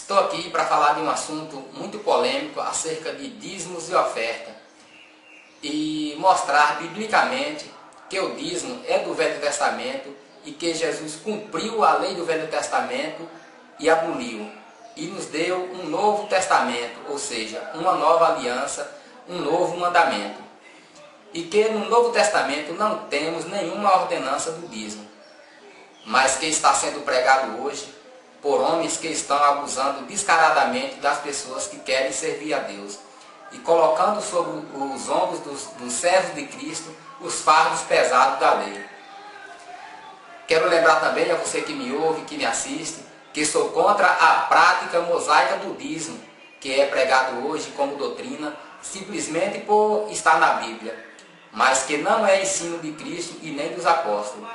Estou aqui para falar de um assunto muito polêmico acerca de dízimos e oferta e mostrar biblicamente que o dízimo é do Velho Testamento e que Jesus cumpriu a lei do Velho Testamento e aboliu e nos deu um novo testamento, ou seja, uma nova aliança, um novo mandamento. E que no Novo Testamento não temos nenhuma ordenança do dízimo, mas que está sendo pregado hoje por homens que estão abusando descaradamente das pessoas que querem servir a Deus e colocando sobre os ombros dos servos de Cristo os fardos pesados da lei. Quero lembrar também a você que me ouve, que me assiste, que sou contra a prática mosaica do dízimo, que é pregado hoje como doutrina, simplesmente por estar na Bíblia, mas que não é ensino de Cristo e nem dos apóstolos.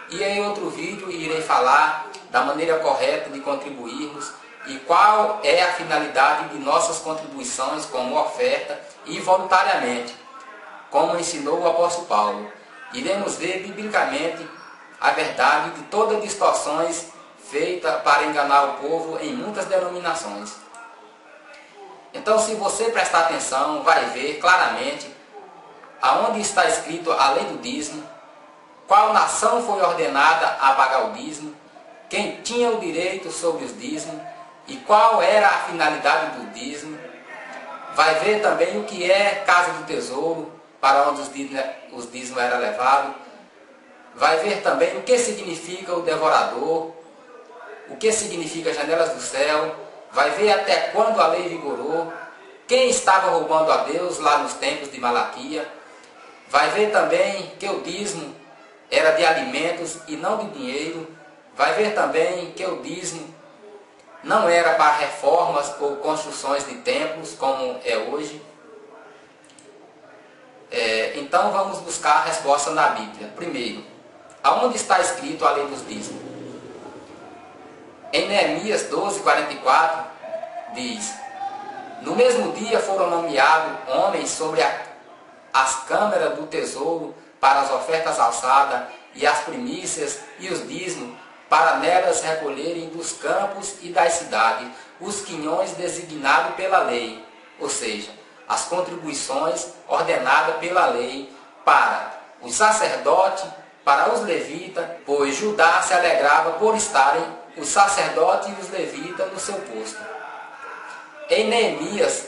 E em outro vídeo irei falar da maneira correta de contribuirmos e qual é a finalidade de nossas contribuições como oferta e voluntariamente, como ensinou o apóstolo Paulo. Iremos ver biblicamente a verdade de todas as distorções feitas para enganar o povo em muitas denominações. Então, se você prestar atenção, vai ver claramente aonde está escrito a lei do dízimo, qual nação foi ordenada a pagar o dízimo, quem tinha o direito sobre os dízimos e qual era a finalidade do dízimo. Vai ver também o que é casa do tesouro, para onde os dízimos eram levados. Vai ver também o que significa o devorador, o que significa janelas do céu. Vai ver até quando a lei vigorou, quem estava roubando a Deus lá nos tempos de Malaquia. Vai ver também que o dízimo era de alimentos e não de dinheiro. Vai ver também que o dízimo não era para reformas ou construções de templos, como é hoje. Então vamos buscar a resposta na Bíblia. Primeiro, aonde está escrito a lei dos dízimos? Em Neemias 12:44 diz: no mesmo dia foram nomeados homens sobre as câmaras do tesouro para as ofertas alçadas e as primícias e os dízimos, para nelas recolherem dos campos e das cidades os quinhões designados pela lei, ou seja, as contribuições ordenadas pela lei para os sacerdotes, para os levitas, pois Judá se alegrava por estarem os sacerdotes e os levitas no seu posto. Em Neemias,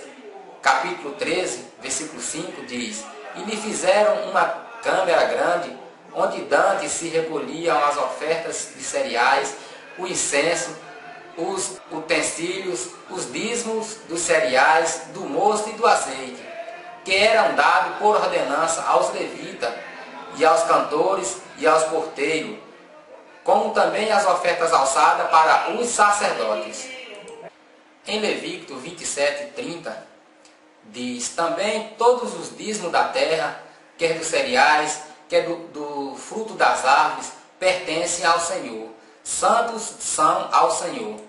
capítulo 13, versículo 5, diz: e lhe fizeram uma câmara grande, onde dantes se recolhiam as ofertas de cereais, o incenso, os utensílios, os dízimos dos cereais, do mosto e do azeite, que eram dados por ordenança aos levitas, e aos cantores e aos porteiros, como também as ofertas alçadas para os sacerdotes. Em Levítico 27:30, diz: também todos os dízimos da terra, quer dos cereais, quer do fruto das árvores, pertencem ao Senhor. Santos são ao Senhor.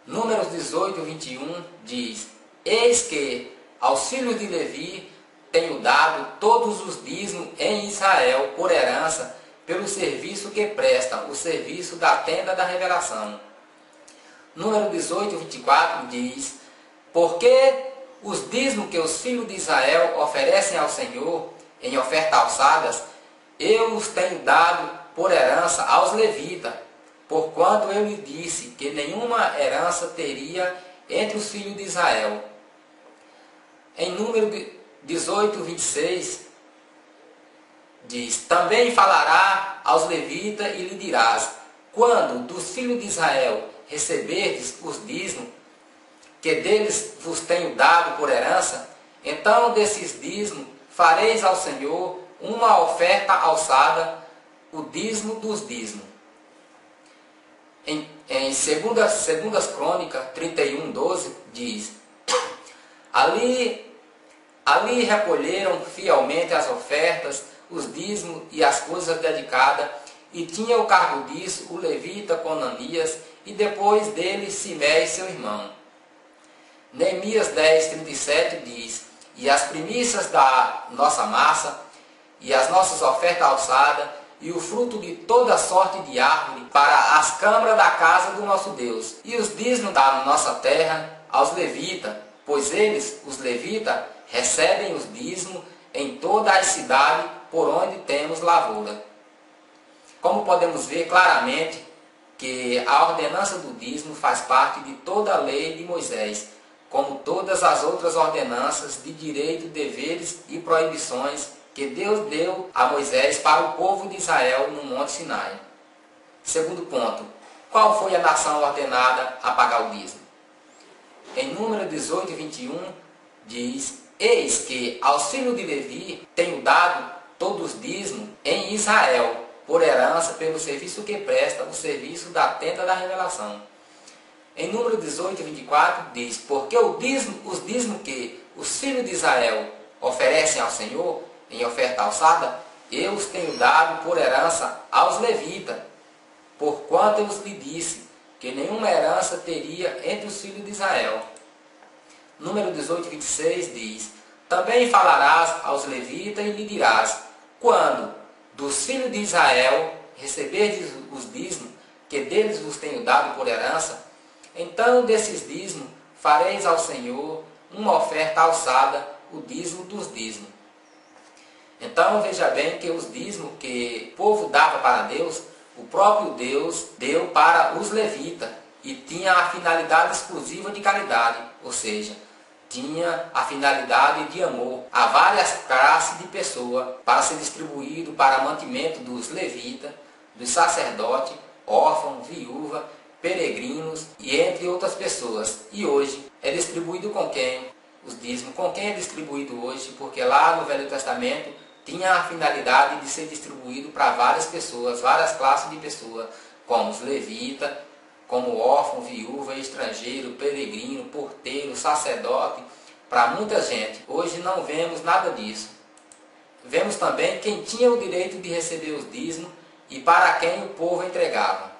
Números 18:21 diz: eis que aos filhos de Levi tenho dado todos os dízimos em Israel por herança, pelo serviço que prestam, o serviço da tenda da revelação. Número 18:24 diz: porque os dízimos que os filhos de Israel oferecem ao Senhor em oferta alçadas, eu os tenho dado por herança aos levitas, porquanto eu lhe disse que nenhuma herança teria entre os filhos de Israel. Em número 18:26 diz: também falará aos levitas e lhe dirás: quando dos filhos de Israel receberdes os dízimos, que deles vos tenho dado por herança, então desses dízimos fareis ao Senhor uma oferta alçada, o dízimo dos dízimos. Em 2 Crônicas 31:12 diz: ali recolheram fielmente as ofertas, os dízimos e as coisas dedicadas, e tinha o cargo disso o levita Conanias, e depois dele Simei seu irmão. Neemias 10:37 diz: e as primícias da nossa massa, e as nossas ofertas alçadas, e o fruto de toda sorte de árvore para as câmaras da casa do nosso Deus. E os dízimos da nossa terra aos levitas, pois eles, os levitas, recebem os dízimos em toda a cidade por onde temos lavoura. Como podemos ver claramente que a ordenança do dízimo faz parte de toda a lei de Moisés, como todas as outras ordenanças de direito, deveres e proibições que Deus deu a Moisés para o povo de Israel no Monte Sinai. Segundo ponto, qual foi a nação ordenada a pagar o dízimo? Em Número 18, 21, diz: eis que aos filhos de Levi tenho dado todos os dízimos em Israel, por herança pelo serviço que presta, o serviço da tenda da revelação. Em Número 18, 24, diz: porque os dízimos que os filhos de Israel oferecem ao Senhor em oferta alçada, eu os tenho dado por herança aos levitas, porquanto eu lhe disse que nenhuma herança teria entre os filhos de Israel. Número 18, 26 diz: também falarás aos levitas e lhe dirás: quando dos filhos de Israel receberdes os dízimos que deles vos tenho dado por herança, então desses dízimos fareis ao Senhor uma oferta alçada, o dízimo dos dízimos. Então veja bem que os dízimos que o povo dava para Deus, o próprio Deus deu para os levitas e tinha a finalidade exclusiva de caridade, ou seja, tinha a finalidade de amor a várias classes de pessoas para ser distribuído para mantimento dos levitas, dos sacerdotes, órfãos, viúvas, peregrinos e entre outras pessoas. E hoje é distribuído com quem? Os dízimos com quem é distribuído hoje? Porque lá no Velho Testamento tinha a finalidade de ser distribuído para várias pessoas, várias classes de pessoas, como os levitas, como órfão, viúva, estrangeiro, peregrino, porteiro, sacerdote, para muita gente. Hoje não vemos nada disso. Vemos também quem tinha o direito de receber os dízimos e para quem o povo entregava.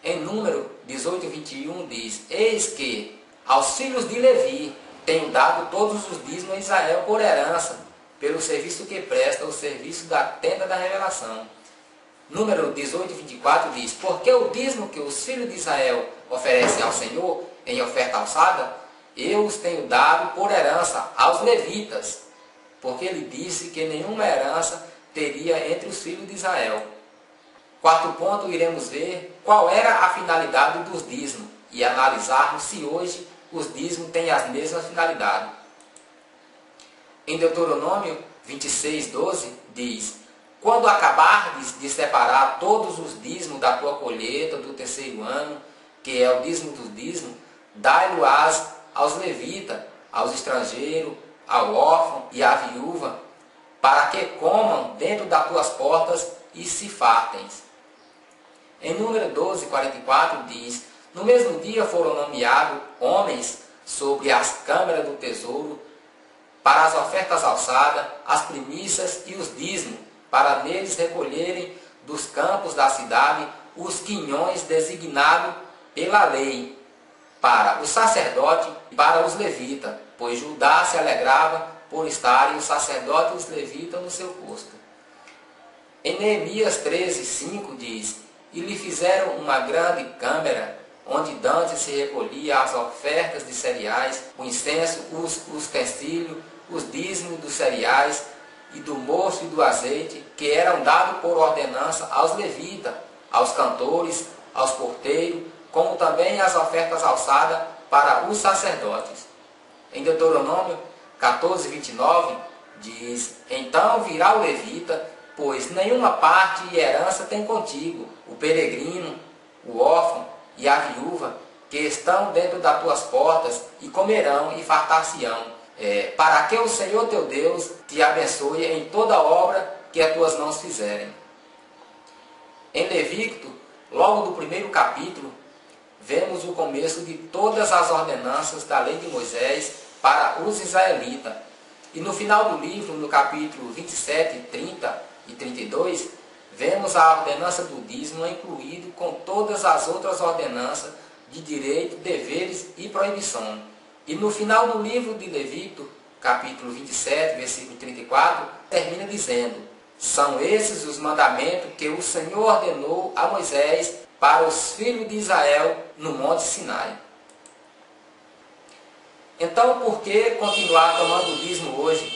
Em Número 18, 21 diz: eis que aos filhos de Levi tenho dado todos os dízimos a Israel por herança, pelo serviço que presta, o serviço da tenda da revelação. Número 18, 24 diz: porque o dízimo que os filhos de Israel oferecem ao Senhor em oferta alçada, eu os tenho dado por herança aos levitas, porque ele disse que nenhuma herança teria entre os filhos de Israel. Quarto ponto, iremos ver qual era a finalidade dos dízimos e analisarmos se hoje os dízimos têm as mesmas finalidades. Em Deuteronômio 26, 12 diz: quando acabardes de separar todos os dízimos da tua colheita do terceiro ano, que é o dízimo dos dízimos, dai-lo-ás aos levitas, aos estrangeiros, ao órfão e à viúva, para que comam dentro das tuas portas e se fartem. Em Número 12, 44 diz: no mesmo dia foram nomeados homens sobre as câmaras do tesouro, para as ofertas alçadas, as primícias e os dízimos, para neles recolherem dos campos da cidade os quinhões designados pela lei, para o sacerdote e para os levitas, pois Judá se alegrava por estarem os sacerdotes e os levitas no seu posto. Em Neemias 13, 5 diz: e lhe fizeram uma grande câmara, onde dantes se recolhia as ofertas de cereais, o incenso, os utensílios, os dízimos dos cereais, e do mosto e do azeite, que eram dados por ordenança aos levitas, aos cantores, aos porteiros, como também as ofertas alçadas para os sacerdotes. Em Deuteronômio 14, 29, diz: então virá o levita, pois nenhuma parte e herança tem contigo, o peregrino, o órfão e a viúva, que estão dentro das tuas portas, e comerão e fartar-se-ão, para que o Senhor teu Deus te abençoe em toda obra que as tuas mãos fizerem. Em Levítico, logo do primeiro capítulo, vemos o começo de todas as ordenanças da lei de Moisés para os israelitas. E no final do livro, no capítulo 27, 30 e 32, vemos a ordenança do dízimo incluído com todas as outras ordenanças de direito, deveres e proibição. E no final do livro de Levítico, capítulo 27, versículo 34, termina dizendo: São esses os mandamentos que o Senhor ordenou a Moisés para os filhos de Israel no Monte Sinai. Então, por que continuar tomando o dízimo hoje,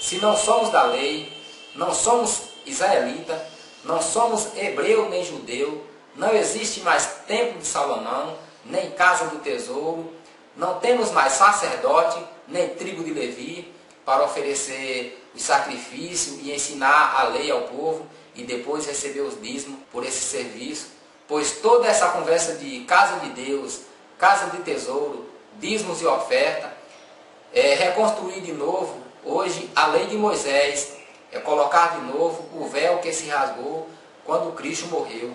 se não somos da lei, não somos israelita, não somos hebreu nem judeu, não existe mais templo de Salomão, nem casa do tesouro, não temos mais sacerdote, nem tribo de Levi, para oferecer o sacrifício e ensinar a lei ao povo e depois receber os dízimos por esse serviço? Pois toda essa conversa de casa de Deus, casa de tesouro, dízimos e oferta, é reconstruir de novo, hoje, a lei de Moisés, é colocar de novo o véu que se rasgou quando Cristo morreu.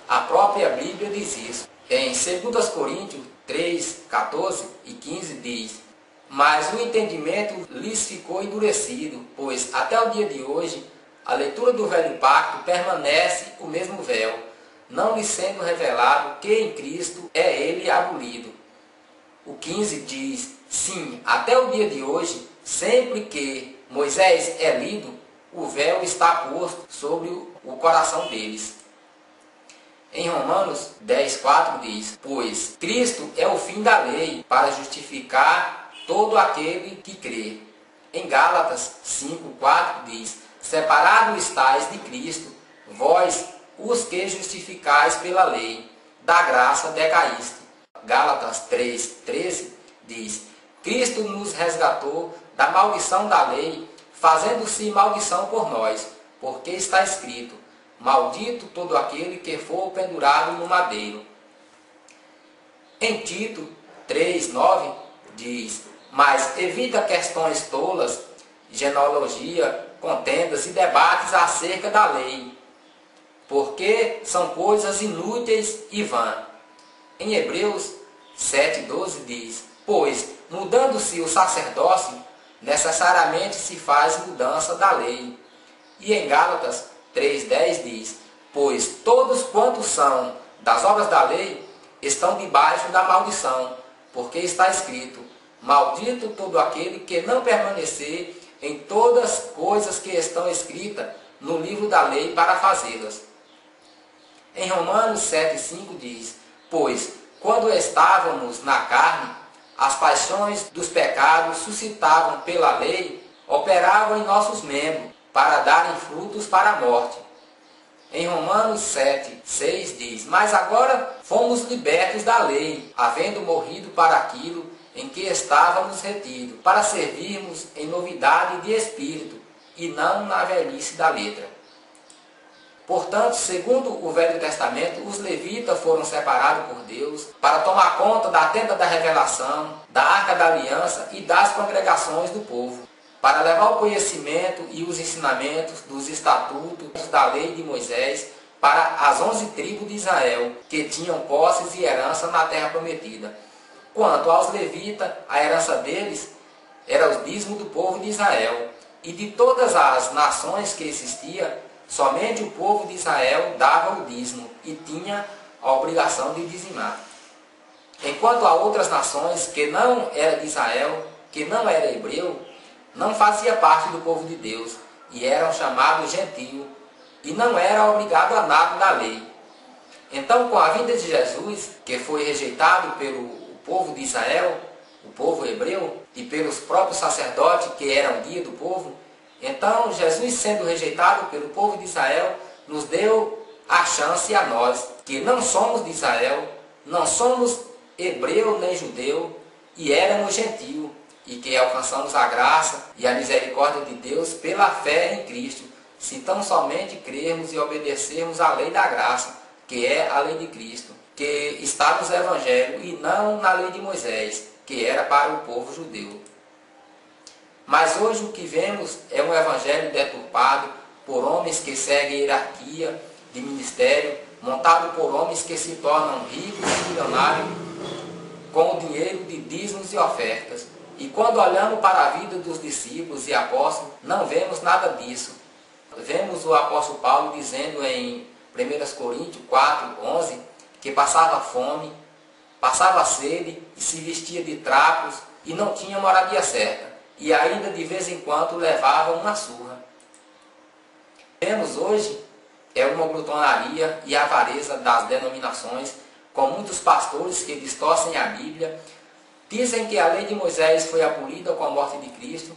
A própria Bíblia diz isso. Em 2 Coríntios 3, 14 e 15 diz: mas o entendimento lhes ficou endurecido, pois até o dia de hoje a leitura do velho pacto permanece o mesmo véu, não lhe sendo revelado que em Cristo é ele abolido. O 15 diz: sim, até o dia de hoje, sempre que Moisés é lido, o véu está posto sobre o coração deles. Em Romanos 10, 4 diz: pois Cristo é o fim da lei para justificar todo aquele que crê. Em Gálatas 5, 4 diz: separado estáis de Cristo, vós os que justificais pela lei, da graça decaíste. Gálatas 3, 13 diz: Cristo nos resgatou da maldição da lei, fazendo-se maldição por nós, porque está escrito: maldito todo aquele que for pendurado no madeiro. Em Tito 3, 9 diz: mas evita questões tolas, genealogia, contendas e debates acerca da lei, porque são coisas inúteis e vãs. Em Hebreus 7,12 diz: pois, mudando-se o sacerdócio, necessariamente se faz mudança da lei. E em Gálatas 3,10 diz: pois todos quantos são das obras da lei estão debaixo da maldição, porque está escrito: maldito todo aquele que não permanecer em todas as coisas que estão escritas no livro da lei para fazê-las. Em Romanos 7,5 diz: pois, quando estávamos na carne, as paixões dos pecados suscitavam pela lei, operavam em nossos membros, para darem frutos para a morte. Em Romanos 7, 6 diz: mas agora fomos libertos da lei, havendo morrido para aquilo em que estávamos retidos, para servirmos em novidade de espírito, e não na velhice da letra. Portanto, segundo o Velho Testamento, os levitas foram separados por Deus para tomar conta da tenda da revelação, da arca da aliança e das congregações do povo, para levar o conhecimento e os ensinamentos dos estatutos da lei de Moisés para as 11 tribos de Israel, que tinham posses e herança na terra prometida. Quanto aos levitas, a herança deles era o dízimo do povo de Israel, e de todas as nações que existiam, somente o povo de Israel dava o dízimo e tinha a obrigação de dizimar. Enquanto a outras nações que não eram de Israel, que não era hebreu, não fazia parte do povo de Deus e eram chamados gentios e não era obrigado a nada da lei. Então, com a vinda de Jesus, que foi rejeitado pelo povo de Israel, o povo hebreu, e pelos próprios sacerdotes que eram guia do povo, então Jesus, sendo rejeitado pelo povo de Israel, nos deu a chance a nós, que não somos de Israel, não somos hebreu nem judeu, e éramos gentio, e que alcançamos a graça e a misericórdia de Deus pela fé em Cristo, se tão somente crermos e obedecermos à lei da graça, que é a lei de Cristo, que está nos evangelhos e não na lei de Moisés, que era para o povo judeu. Mas hoje o que vemos é um evangelho deturpado por homens que seguem hierarquia de ministério, montado por homens que se tornam ricos e milionários com o dinheiro de dízimos e ofertas. E quando olhamos para a vida dos discípulos e apóstolos, não vemos nada disso. Vemos o apóstolo Paulo dizendo em 1 Coríntios 4, 11, que passava fome, passava sede e se vestia de trapos e não tinha moradia certa. E ainda de vez em quando levava uma surra. Temos hoje uma glutonaria e avareza das denominações, com muitos pastores que distorcem a Bíblia, dizem que a lei de Moisés foi abolida com a morte de Cristo,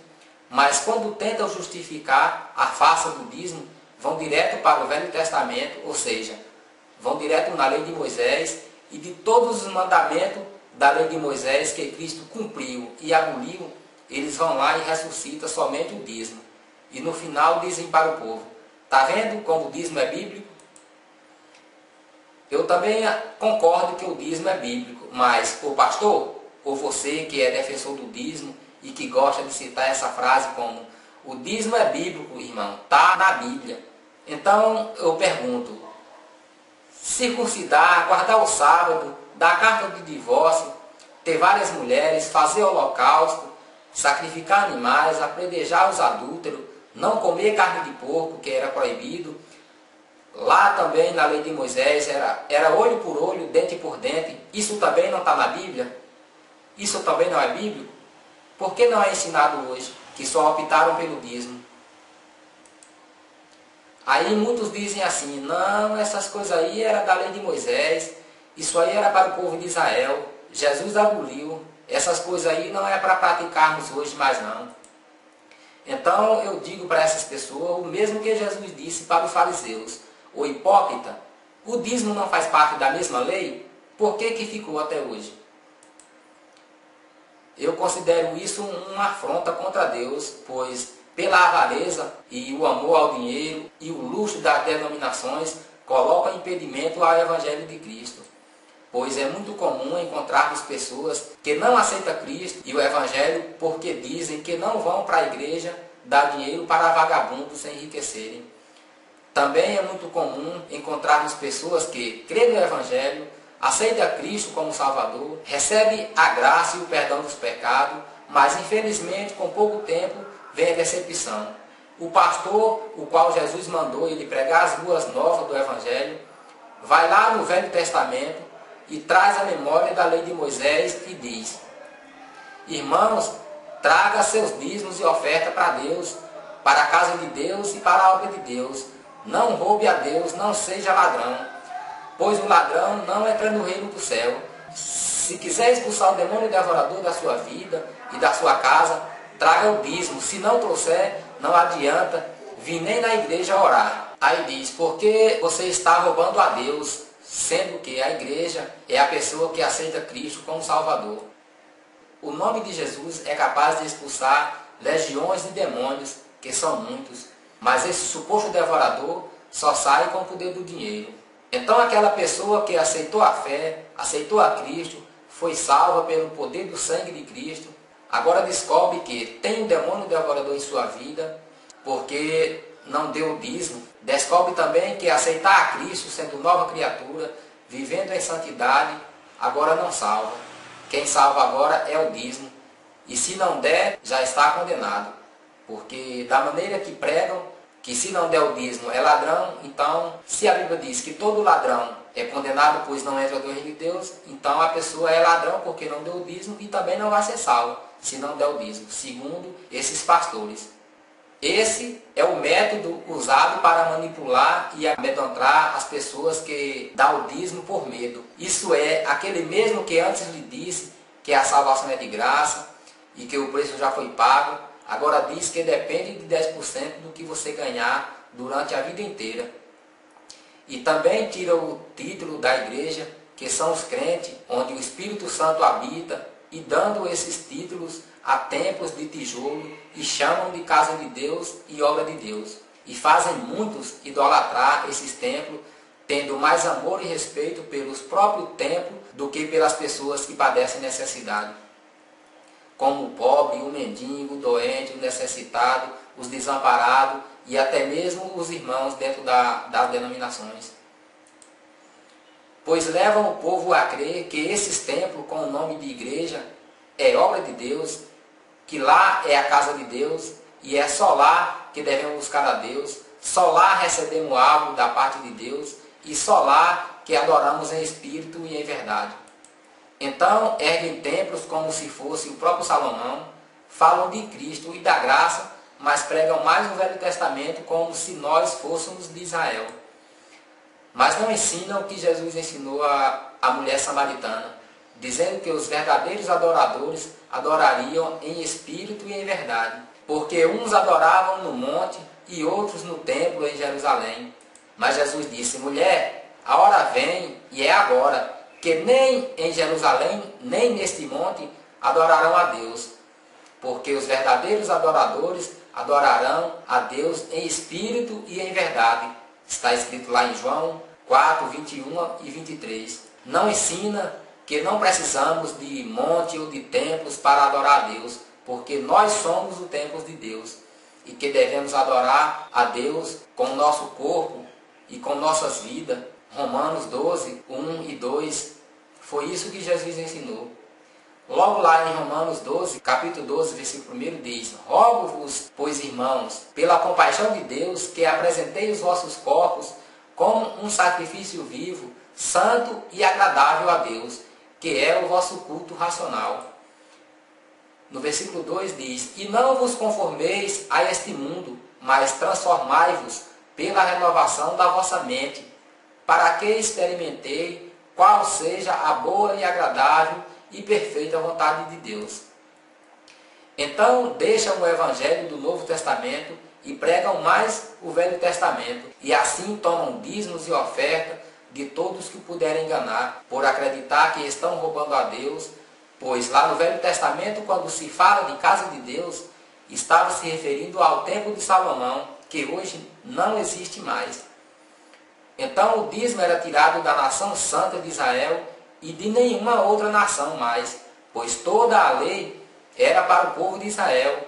mas quando tentam justificar a farsa do dízimo, vão direto para o Velho Testamento, ou seja, vão direto na lei de Moisés e de todos os mandamentos da lei de Moisés que Cristo cumpriu e aboliu, eles vão lá e ressuscitam somente o dízimo. E no final dizem para o povo: está vendo como o dízimo é bíblico? Eu também concordo que o dízimo é bíblico, mas o pastor, ou você que é defensor do dízimo e que gosta de citar essa frase como o dízimo é bíblico, irmão, está na Bíblia. Então eu pergunto, circuncidar, guardar o sábado, dar carta de divórcio, ter várias mulheres, fazer holocausto, sacrificar animais, apredejar os adúlteros, não comer carne de porco, que era proibido. Lá também na lei de Moisés era olho por olho, dente por dente. Isso também não está na Bíblia? Isso também não é bíblico? Por que não é ensinado hoje, que só optaram pelo dízimo? Aí muitos dizem assim: não, essas coisas aí eram da lei de Moisés, isso aí era para o povo de Israel, Jesus aboliu, essas coisas aí não é para praticarmos hoje mais não. Então eu digo para essas pessoas o mesmo que Jesus disse para os fariseus: o hipócrita, o dízimo não faz parte da mesma lei? Por que que ficou até hoje? Eu considero isso uma afronta contra Deus, pois pela avareza e o amor ao dinheiro e o luxo das denominações colocam impedimento ao Evangelho de Cristo. Pois é muito comum encontrarmos pessoas que não aceitam Cristo e o Evangelho porque dizem que não vão para a igreja dar dinheiro para vagabundos se enriquecerem. Também é muito comum encontrarmos pessoas que creem no Evangelho, aceitam Cristo como Salvador, recebem a graça e o perdão dos pecados, mas infelizmente com pouco tempo vem a decepção. O pastor, o qual Jesus mandou ele pregar as boas novas do Evangelho, vai lá no Velho Testamento e traz a memória da lei de Moisés e diz: irmãos, traga seus dízimos e oferta para Deus, para a casa de Deus e para a obra de Deus. Não roube a Deus, não seja ladrão, pois o ladrão não entra no reino do céu. Se quiser expulsar o demônio devorador da sua vida e da sua casa, traga o dízimo. Se não trouxer, não adianta vir nem na igreja orar. Aí diz: porque você está roubando a Deus, sendo que a igreja é a pessoa que aceita Cristo como Salvador. O nome de Jesus é capaz de expulsar legiões de demônios, que são muitos, mas esse suposto devorador só sai com o poder do dinheiro. Então aquela pessoa que aceitou a fé, aceitou a Cristo, foi salva pelo poder do sangue de Cristo, agora descobre que tem um demônio devorador em sua vida, porque não deu o dízimo. Descobre também que aceitar a Cristo, sendo nova criatura, vivendo em santidade, agora não salva. Quem salva agora é o dízimo. E se não der, já está condenado. Porque da maneira que pregam, que se não der o dízimo é ladrão, então, se a Bíblia diz que todo ladrão é condenado, pois não entra no reino de Deus, então a pessoa é ladrão porque não deu o dízimo e também não vai ser salvo, se não der o dízimo, segundo esses pastores. Esse é o método usado para manipular e amedrontar as pessoas que dão o dízimo por medo. Isso é aquele mesmo que antes lhe disse que a salvação é de graça e que o preço já foi pago. Agora diz que depende de 10% do que você ganhar durante a vida inteira. E também tira o título da igreja, que são os crentes, onde o Espírito Santo habita, e dando esses títulos a templos de tijolo, e chamam de casa de Deus e obra de Deus. E fazem muitos idolatrar esses templos, tendo mais amor e respeito pelos próprios templos do que pelas pessoas que padecem necessidade, como o pobre, o mendigo, o doente, o necessitado, os desamparados e até mesmo os irmãos dentro das denominações. Pois levam o povo a crer que esses templos com o nome de igreja é obra de Deus, que lá é a casa de Deus e é só lá que devemos buscar a Deus, só lá recebemos algo da parte de Deus e só lá que adoramos em espírito e em verdade. Então erguem templos como se fosse o próprio Salomão, falam de Cristo e da graça, mas pregam mais o Velho Testamento como se nós fôssemos de Israel. Mas não ensinam o que Jesus ensinou à mulher samaritana, dizendo que os verdadeiros adoradores adorariam em espírito e em verdade, porque uns adoravam no monte e outros no templo em Jerusalém. Mas Jesus disse: mulher, a hora vem, e é agora, que nem em Jerusalém, nem neste monte adorarão a Deus, porque os verdadeiros adoradores adorarão a Deus em espírito e em verdade. Está escrito lá em João 4, 21 e 23. Não ensina que não precisamos de monte ou de templos para adorar a Deus, porque nós somos o templo de Deus, e que devemos adorar a Deus com o nosso corpo e com nossas vidas. Romanos 12, 1 e 2. Foi isso que Jesus ensinou. Logo lá em Romanos 12, capítulo 12, versículo 1 diz: rogo-vos, pois irmãos, pela compaixão de Deus, que apresentei os vossos corpos como um sacrifício vivo, santo e agradável a Deus, que é o vosso culto racional. No versículo 2 diz: e não vos conformeis a este mundo, mas transformai-vos pela renovação da vossa mente, para que experimentei qual seja a boa e agradável e perfeita vontade de Deus. Então deixam o Evangelho do Novo Testamento e pregam mais o Velho Testamento, e assim tomam dízimos e ofertas de todos que puderem enganar, por acreditar que estão roubando a Deus, pois lá no Velho Testamento, quando se fala de casa de Deus, estava se referindo ao Templo de Salomão, que hoje não existe mais. Então o dízimo era tirado da nação santa de Israel e de nenhuma outra nação mais, pois toda a lei era para o povo de Israel,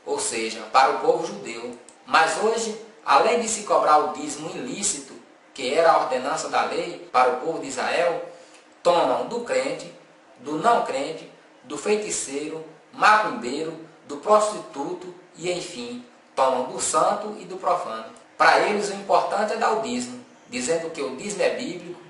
ou seja, para o povo judeu. Mas hoje, além de se cobrar o dízimo ilícito, que era a ordenança da lei para o povo de Israel, tomam do crente, do não crente, do feiticeiro, macumbeiro, do prostituto e, enfim, tomam do santo e do profano. Para eles o importante é dar o dízimo, dizendo que o dízimo é bíblico,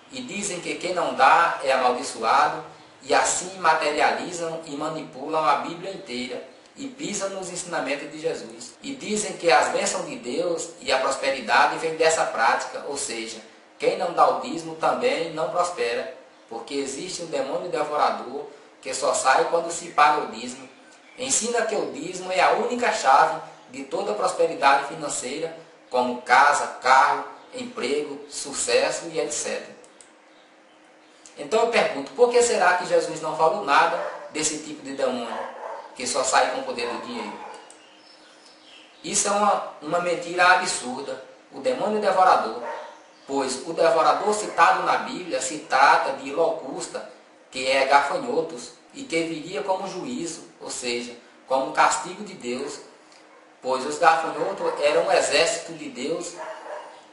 e dizem que quem não dá é amaldiçoado, e assim materializam e manipulam a Bíblia inteira e pisam nos ensinamentos de Jesus. E dizem que as bênçãos de Deus e a prosperidade vêm dessa prática, ou seja, quem não dá o dízimo também não prospera, porque existe um demônio devorador que só sai quando se paga o dízimo. Ensina que o dízimo é a única chave de toda a prosperidade financeira, como casa, carro, emprego, sucesso e etc. Então eu pergunto, por que será que Jesus não falou nada desse tipo de demônio, que só sai com o poder do dinheiro? Isso é uma mentira absurda, o demônio devorador, pois o devorador citado na Bíblia se trata de locusta, que é gafanhotos, e que viria como juízo, ou seja, como castigo de Deus, pois os gafanhotos eram um exército de Deus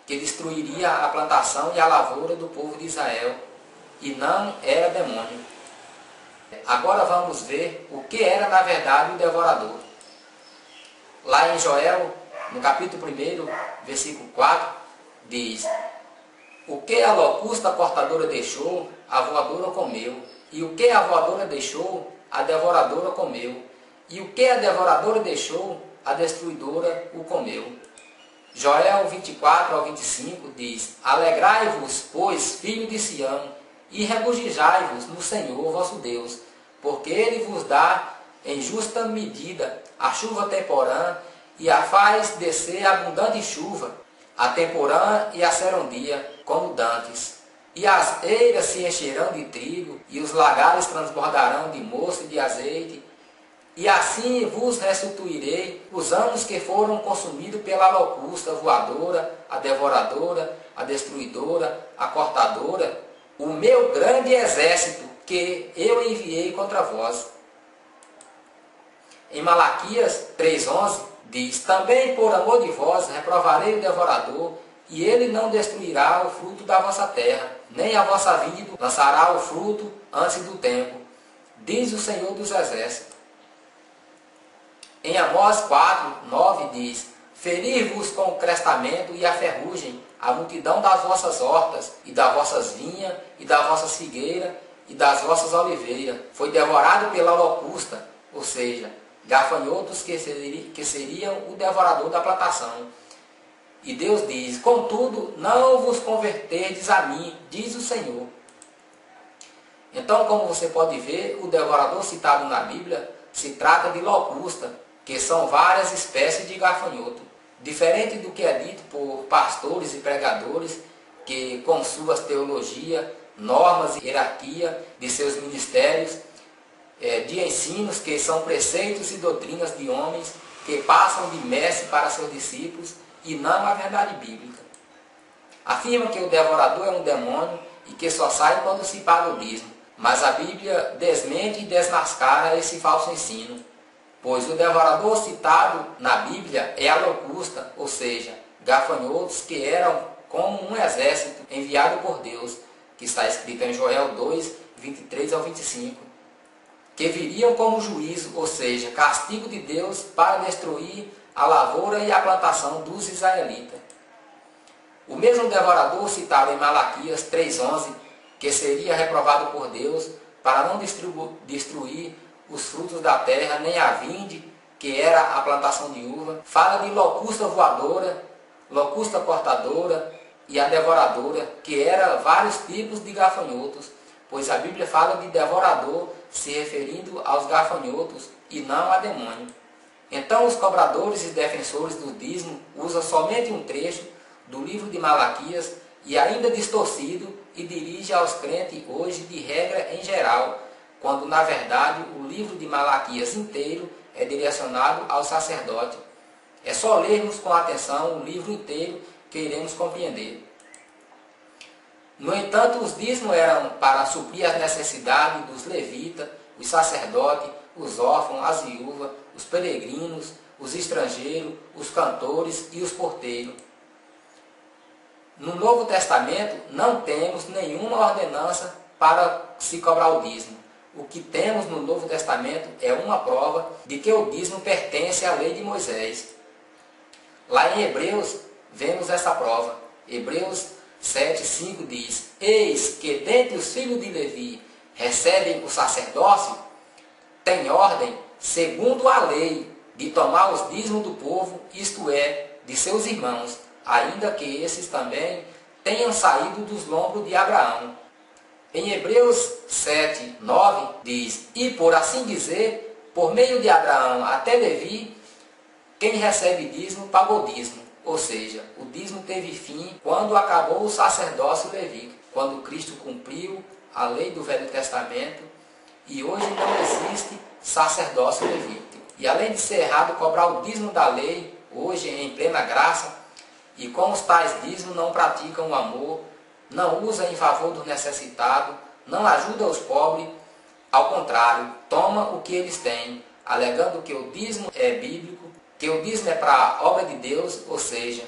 que destruiria a plantação e a lavoura do povo de Israel, e não era demônio. Agora vamos ver o que era na verdade o devorador. Lá em Joel, no capítulo 1, versículo 4, diz: o que a locusta cortadora deixou, a voadora comeu, e o que a voadora deixou, a devoradora comeu, e o que a devoradora deixou, a destruidora o comeu. Joel 24 ao 25 diz: alegrai-vos, pois, filho de Sião, e regozijai-vos no Senhor vosso Deus, porque Ele vos dá em justa medida a chuva temporã, e a faz descer abundante chuva, a temporã e a serondia, como dantes. E as eiras se encherão de trigo, e os lagares transbordarão de mosto e de azeite, e assim vos restituirei os anos que foram consumidos pela locusta voadora, a devoradora, a destruidora, a cortadora, o meu grande exército que eu enviei contra vós. Em Malaquias 3,11 diz: também por amor de vós reprovarei o devorador, e ele não destruirá o fruto da vossa terra, nem a vossa vinha lançará o fruto antes do tempo, diz o Senhor dos Exércitos. Em Amós 4:9 diz: ferir-vos com o crestamento e a ferrugem, a multidão das vossas hortas, e das vossas vinhas, e das vossas figueiras, e das vossas oliveiras, foi devorado pela locusta, ou seja, gafanhotos que seriam o devorador da plantação. E Deus diz: contudo, não vos converterdes a mim, diz o Senhor. Então, como você pode ver, o devorador citado na Bíblia se trata de locusta, que são várias espécies de gafanhoto. Diferente do que é dito por pastores e pregadores, que com suas teologias, normas e hierarquia de seus ministérios, de ensinos que são preceitos e doutrinas de homens que passam de mestre para seus discípulos e não a verdade bíblica. Afirma que o devorador é um demônio e que só sai quando se paga o dízimo, mas a Bíblia desmente e desmascara esse falso ensino, pois o devorador citado na Bíblia é a locusta, ou seja, gafanhotos que eram como um exército enviado por Deus, que está escrito em Joel 2, 23 ao 25, que viriam como juízo, ou seja, castigo de Deus para destruir a lavoura e a plantação dos israelitas. O mesmo devorador citado em Malaquias 3,11, que seria reprovado por Deus para não destruir os frutos da terra, nem a vinde, que era a plantação de uva, fala de locusta voadora, locusta cortadora e a devoradora, que eram vários tipos de gafanhotos, pois a Bíblia fala de devorador se referindo aos gafanhotos e não a demônio. Então os cobradores e defensores do dízimo usam somente um trecho do livro de Malaquias e ainda distorcido e dirige aos crentes hoje de regra em geral, quando na verdade o livro de Malaquias inteiro é direcionado ao sacerdote. É só lermos com atenção o livro inteiro que iremos compreender. No entanto, os dízimos eram para suprir as necessidades dos levitas, os sacerdotes, os órfãos, as viúvas, os peregrinos, os estrangeiros, os cantores e os porteiros. No Novo Testamento não temos nenhuma ordenança para se cobrar o dízimo. O que temos no Novo Testamento é uma prova de que o dízimo pertence à lei de Moisés. Lá em Hebreus vemos essa prova. Hebreus 7,5 diz: eis que dentre os filhos de Levi recebem o sacerdócio, tem ordem, segundo a lei, de tomar os dízimos do povo, isto é, de seus irmãos, ainda que esses também tenham saído dos lombos de Abraão. Em Hebreus 7, 9 diz: e por assim dizer, por meio de Abraão até Levi, quem recebe dízimo pagou dízimo. Ou seja, o dízimo teve fim quando acabou o sacerdócio levítico, quando Cristo cumpriu a lei do Velho Testamento e hoje não existe sacerdócio levítico. E além de ser errado cobrar o dízimo da lei, hoje em plena graça, e com os tais dízimos não praticam o amor, não usam em favor do necessitado, não ajudam os pobres, ao contrário, tomam o que eles têm, alegando que o dízimo é bíblico, que o dízimo é para a obra de Deus, ou seja,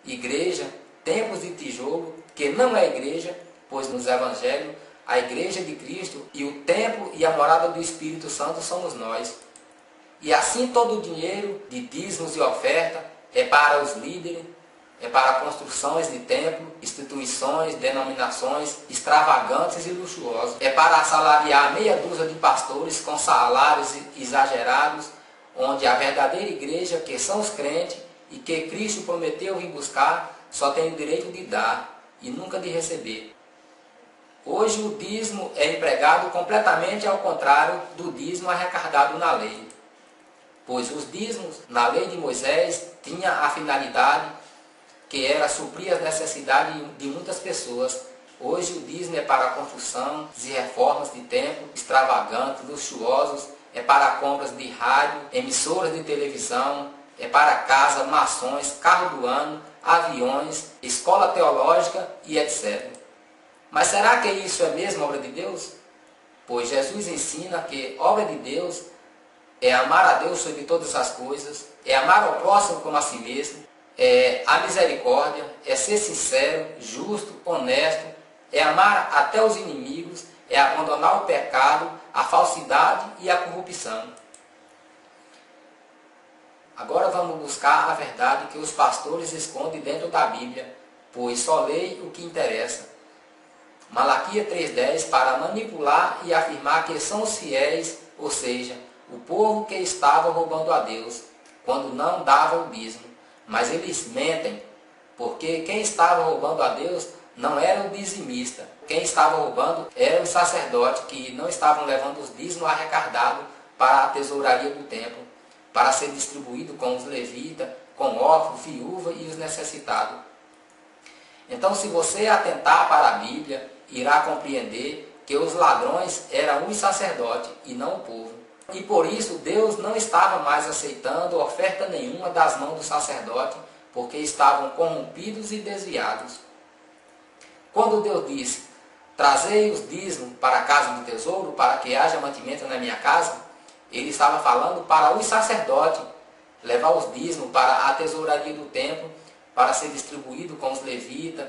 igreja, templos de tijolo, que não é igreja, pois nos evangelhos a igreja de Cristo e o templo e a morada do Espírito Santo somos nós. E assim todo o dinheiro de dízimos e oferta é para os líderes, é para construções de templo, instituições, denominações extravagantes e luxuosas. É para assalariar meia dúzia de pastores com salários exagerados, onde a verdadeira igreja, que são os crentes e que Cristo prometeu vir buscar, só tem o direito de dar e nunca de receber. Hoje o dízimo é empregado completamente ao contrário do dízimo arrecadado na lei. Pois os dízimos na lei de Moisés tinham a finalidade que era suprir as necessidades de muitas pessoas. Hoje o dízimo é para a construção e reformas de templos extravagantes, luxuosos, é para compras de rádio, emissoras de televisão, é para casa, mações, carro do ano, aviões, escola teológica e etc. Mas será que isso é mesmo obra de Deus? Pois Jesus ensina que obra de Deus é amar a Deus sobre todas as coisas, é amar ao próximo como a si mesmo, é a misericórdia, é ser sincero, justo, honesto, é amar até os inimigos, é abandonar o pecado, a falsidade e a corrupção. Agora vamos buscar a verdade que os pastores escondem dentro da Bíblia, pois só leem o que interessa. Malaquias 3,10 para manipular e afirmar que são os fiéis, ou seja, o povo que estava roubando a Deus, quando não dava o dízimo. Mas eles mentem, porque quem estava roubando a Deus não era o dizimista. Quem estava roubando era os sacerdotes, que não estavam levando os dízimos arrecadados para a tesouraria do templo, para ser distribuído com os levitas, com órfãos, viúva e os necessitados. Então, se você atentar para a Bíblia, irá compreender que os ladrões eram os sacerdotes e não o povo. E por isso Deus não estava mais aceitando oferta nenhuma das mãos do sacerdote, porque estavam corrompidos e desviados. Quando Deus disse, trazei os dízimos para a casa do tesouro, para que haja mantimento na minha casa, ele estava falando para os sacerdotes, levar os dízimos para a tesouraria do templo, para ser distribuído com os levitas,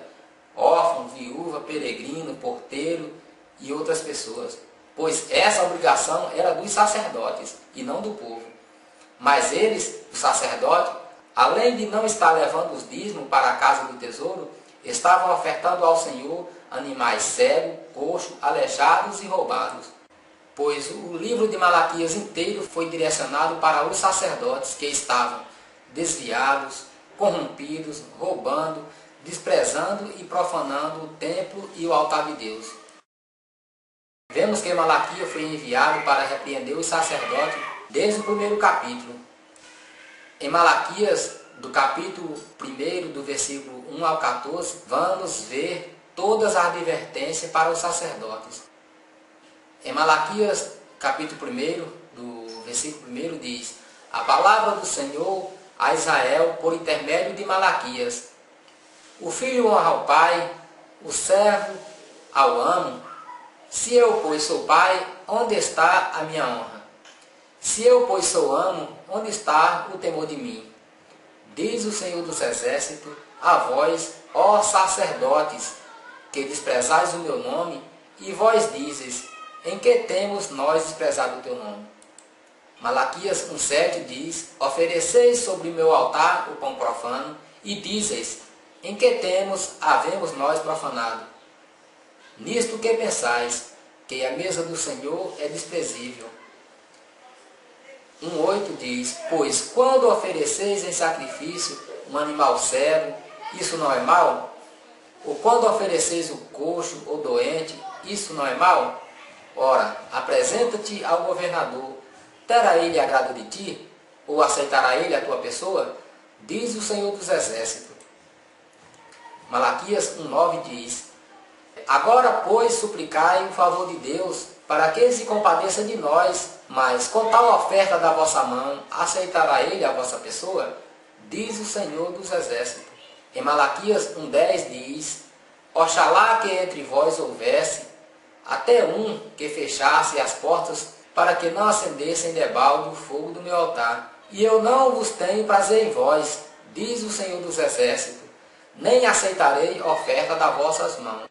órfãos, viúva, peregrino, porteiro e outras pessoas. Pois essa obrigação era dos sacerdotes e não do povo. Mas eles, os sacerdotes, além de não estar levando os dízimos para a casa do tesouro, estavam ofertando ao Senhor animais cegos, coxos, aleijados e roubados. Pois o livro de Malaquias inteiro foi direcionado para os sacerdotes que estavam desviados, corrompidos, roubando, desprezando e profanando o templo e o altar de Deus. Vemos que Malaquias foi enviado para repreender os sacerdotes desde o primeiro capítulo. Em Malaquias, do capítulo 1, do versículo 1 ao 14, vamos ver todas as advertências para os sacerdotes. Em Malaquias, capítulo 1, do versículo 1, diz: a palavra do Senhor a Israel por intermédio de Malaquias. O filho honra ao pai, o servo ao amo. Se eu, pois, sou pai, onde está a minha honra? Se eu, pois, sou amo, onde está o temor de mim? Diz o Senhor dos Exércitos, a vós, ó sacerdotes, que desprezais o meu nome, e vós dizes, em que temos nós desprezado o teu nome? Malaquias 1,7 diz, ofereceis sobre meu altar o pão profano, e dizes, em que havemos nós profanado? Nisto que pensais, que a mesa do Senhor é desprezível. 1,8 diz, pois quando ofereceis em sacrifício um animal cego, isso não é mal? Ou quando ofereceis o coxo ou doente, isso não é mal? Ora, apresenta-te ao governador, terá ele agrado de ti? Ou aceitará ele a tua pessoa? Diz o Senhor dos Exércitos. Malaquias 1,9 diz, agora, pois, suplicai o favor de Deus, para que ele se compadeça de nós, mas com tal oferta da vossa mão, aceitará ele a vossa pessoa? Diz o Senhor dos Exércitos. Em Malaquias 1,10 diz, oxalá que entre vós houvesse até um que fechasse as portas, para que não acendessem debalde o fogo do meu altar. E eu não vos tenho prazer em vós, diz o Senhor dos Exércitos, nem aceitarei oferta das vossas mãos.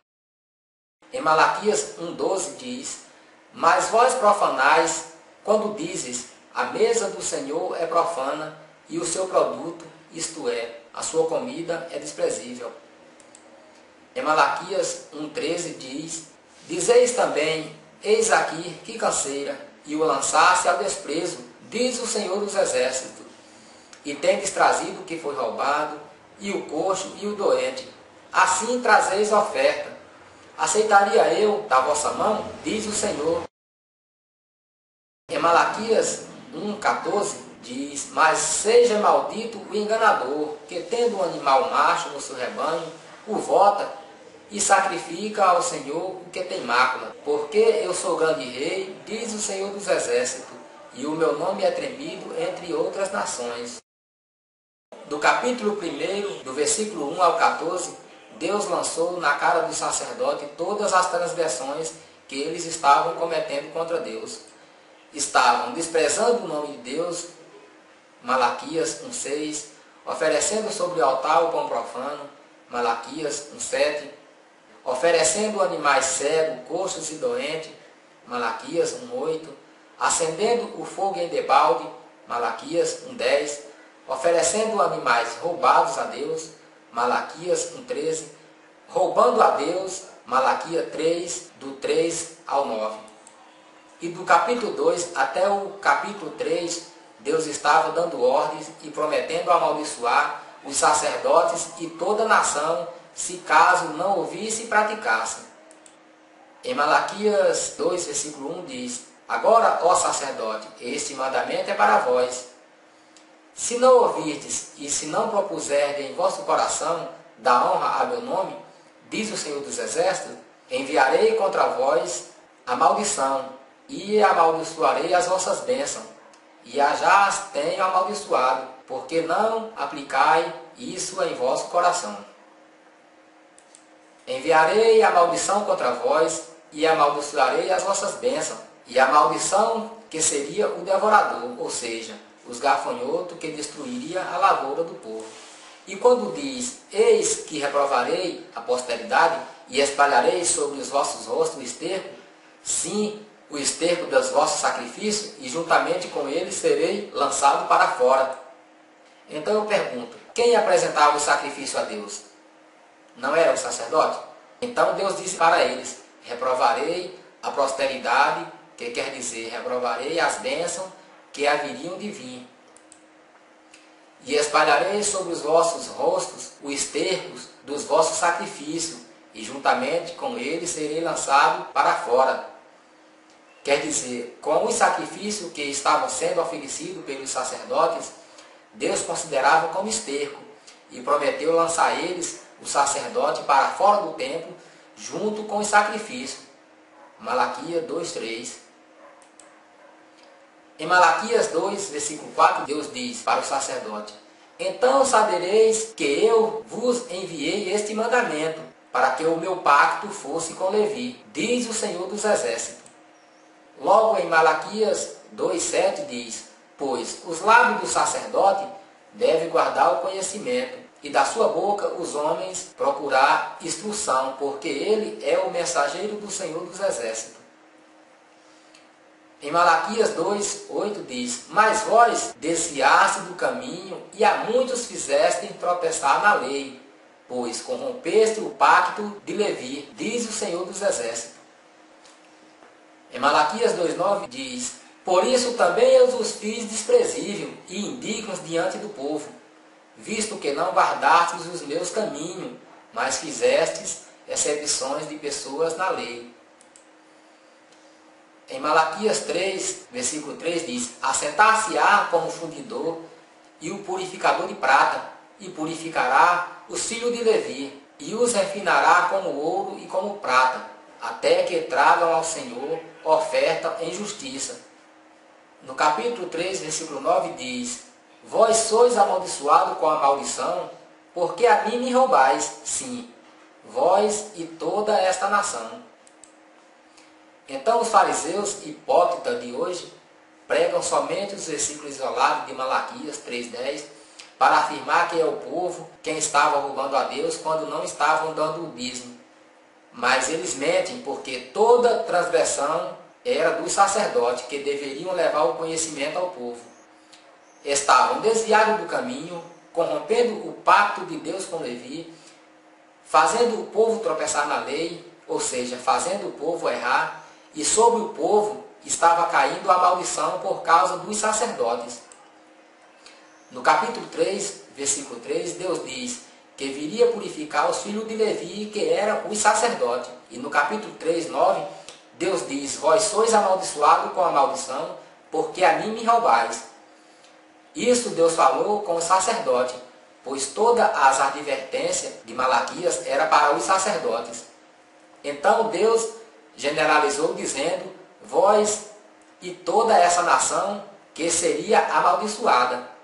Em Malaquias 1,12 diz, mas vós profanais, quando dizes, a mesa do Senhor é profana, e o seu produto, isto é, a sua comida, é desprezível. Em Malaquias 1,13 diz, dizeis também, eis aqui que canseira, e o lançaste ao desprezo, diz o Senhor dos Exércitos, e tendes trazido o que foi roubado, e o coxo e o doente, assim trazeis a oferta. Aceitaria eu da vossa mão? Diz o Senhor. Em Malaquias 1,14 diz, mas seja maldito o enganador, que tendo um animal macho no seu rebanho, o vota e sacrifica ao Senhor o que tem mácula. Porque eu sou grande rei, diz o Senhor dos Exércitos, e o meu nome é tremido entre outras nações. Do capítulo 1, do versículo 1 ao 14, Deus lançou na cara do sacerdote todas as transgressões que eles estavam cometendo contra Deus. Estavam desprezando o nome de Deus, Malaquias 1,6, oferecendo sobre o altar o pão profano, Malaquias 1,7, oferecendo animais cegos, coxos e doentes, Malaquias 1,8, acendendo o fogo em debalde, Malaquias 1,10, oferecendo animais roubados a Deus, Malaquias 1,13, roubando a Deus, Malaquias 3, do 3 ao 9. E do capítulo 2 até o capítulo 3, Deus estava dando ordens e prometendo amaldiçoar os sacerdotes e toda a nação, se caso não ouvisse e praticasse. Em Malaquias 2, versículo 1 diz: Agora, ó sacerdote, este mandamento é para vós. Se não ouvirdes e se não propuserdes em vosso coração dar honra a meu nome, diz o Senhor dos Exércitos, enviarei contra vós a maldição, e amaldiçoarei as vossas bênçãos, e já as tenho amaldiçoado, porque não aplicai isso em vosso coração. Enviarei a maldição contra vós, e amaldiçoarei as vossas bênçãos, e a maldição que seria o devorador, ou seja, os gafanhotos que destruiria a lavoura do povo. E quando diz, eis que reprovarei a posteridade, e espalharei sobre os vossos rostos o esterco, sim, o esterco dos vossos sacrifícios, e juntamente com ele serei lançado para fora. Então eu pergunto, quem apresentava o sacrifício a Deus? Não era o sacerdote? Então Deus disse para eles, reprovarei a posteridade, que quer dizer, reprovarei as bênçãos que haveriam de vir. E espalharei sobre os vossos rostos o esterco dos vossos sacrifícios, e juntamente com ele serei lançado para fora. Quer dizer, com os sacrifícios que estavam sendo oferecidos pelos sacerdotes, Deus considerava como esterco, e prometeu lançar eles, o sacerdote, para fora do templo, junto com os sacrifícios. Malaquias 2:3. Em Malaquias 2, versículo 4, Deus diz para o sacerdote, então sabereis que eu vos enviei este mandamento, para que o meu pacto fosse com Levi, diz o Senhor dos Exércitos. Logo em Malaquias 2:7 diz, pois os lábios do sacerdote devem guardar o conhecimento, e da sua boca os homens procurar instrução, porque ele é o mensageiro do Senhor dos Exércitos. Em Malaquias 2:8 diz, mas vós desviaste do caminho, e a muitos fizeste tropeçar na lei, pois corrompeste o pacto de Levi, diz o Senhor dos Exércitos. Em Malaquias 2:9 diz, por isso também eu os fiz desprezível e indignos diante do povo, visto que não guardastes os meus caminhos, mas fizestes exceções de pessoas na lei. Em Malaquias 3, versículo 3 diz, assentar-se-á como fundidor e o purificador de prata, e purificará os filhos de Levi, e os refinará como ouro e como prata, até que tragam ao Senhor oferta em justiça. No capítulo 3, versículo 9 diz, vós sois amaldiçoados com a maldição, porque a mim me roubais, sim, vós e toda esta nação. Então os fariseus hipócritas de hoje pregam somente os versículos isolados de Malaquias 3:10 para afirmar que é o povo quem estava roubando a Deus quando não estavam dando o dízimo. Mas eles mentem, porque toda transgressão era dos sacerdotes, que deveriam levar o conhecimento ao povo. Estavam desviados do caminho, corrompendo o pacto de Deus com Levi, fazendo o povo tropeçar na lei, ou seja, fazendo o povo errar, e sobre o povo estava caindo a maldição por causa dos sacerdotes. No capítulo 3, versículo 3, Deus diz que viria purificar os filhos de Levi, que eram os sacerdotes. E no capítulo 3, 9, Deus diz, vós sois amaldiçoados com a maldição, porque a mim me roubais. Isso Deus falou com o sacerdote, pois todas as advertências de Malaquias era para os sacerdotes. Então Deus generalizou dizendo, vós e toda essa nação que seria amaldiçoada.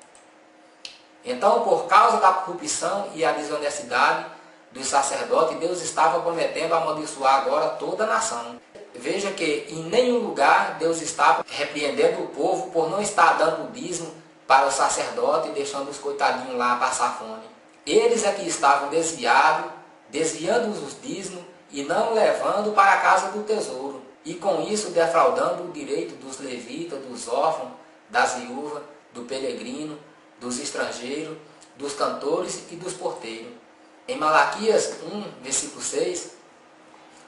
Então, por causa da corrupção e a desonestidade dos sacerdotes, Deus estava prometendo amaldiçoar agora toda a nação. Veja que em nenhum lugar Deus estava repreendendo o povo por não estar dando o dízimo para o sacerdote e deixando os coitadinhos lá passar fome. Eles é que estavam desviando os dízimos e não levando para a casa do tesouro. E com isso defraudando o direito dos levitas, dos órfãos, das viúvas, do peregrino, dos estrangeiros, dos cantores e dos porteiros. Em Malaquias 1, versículo 6,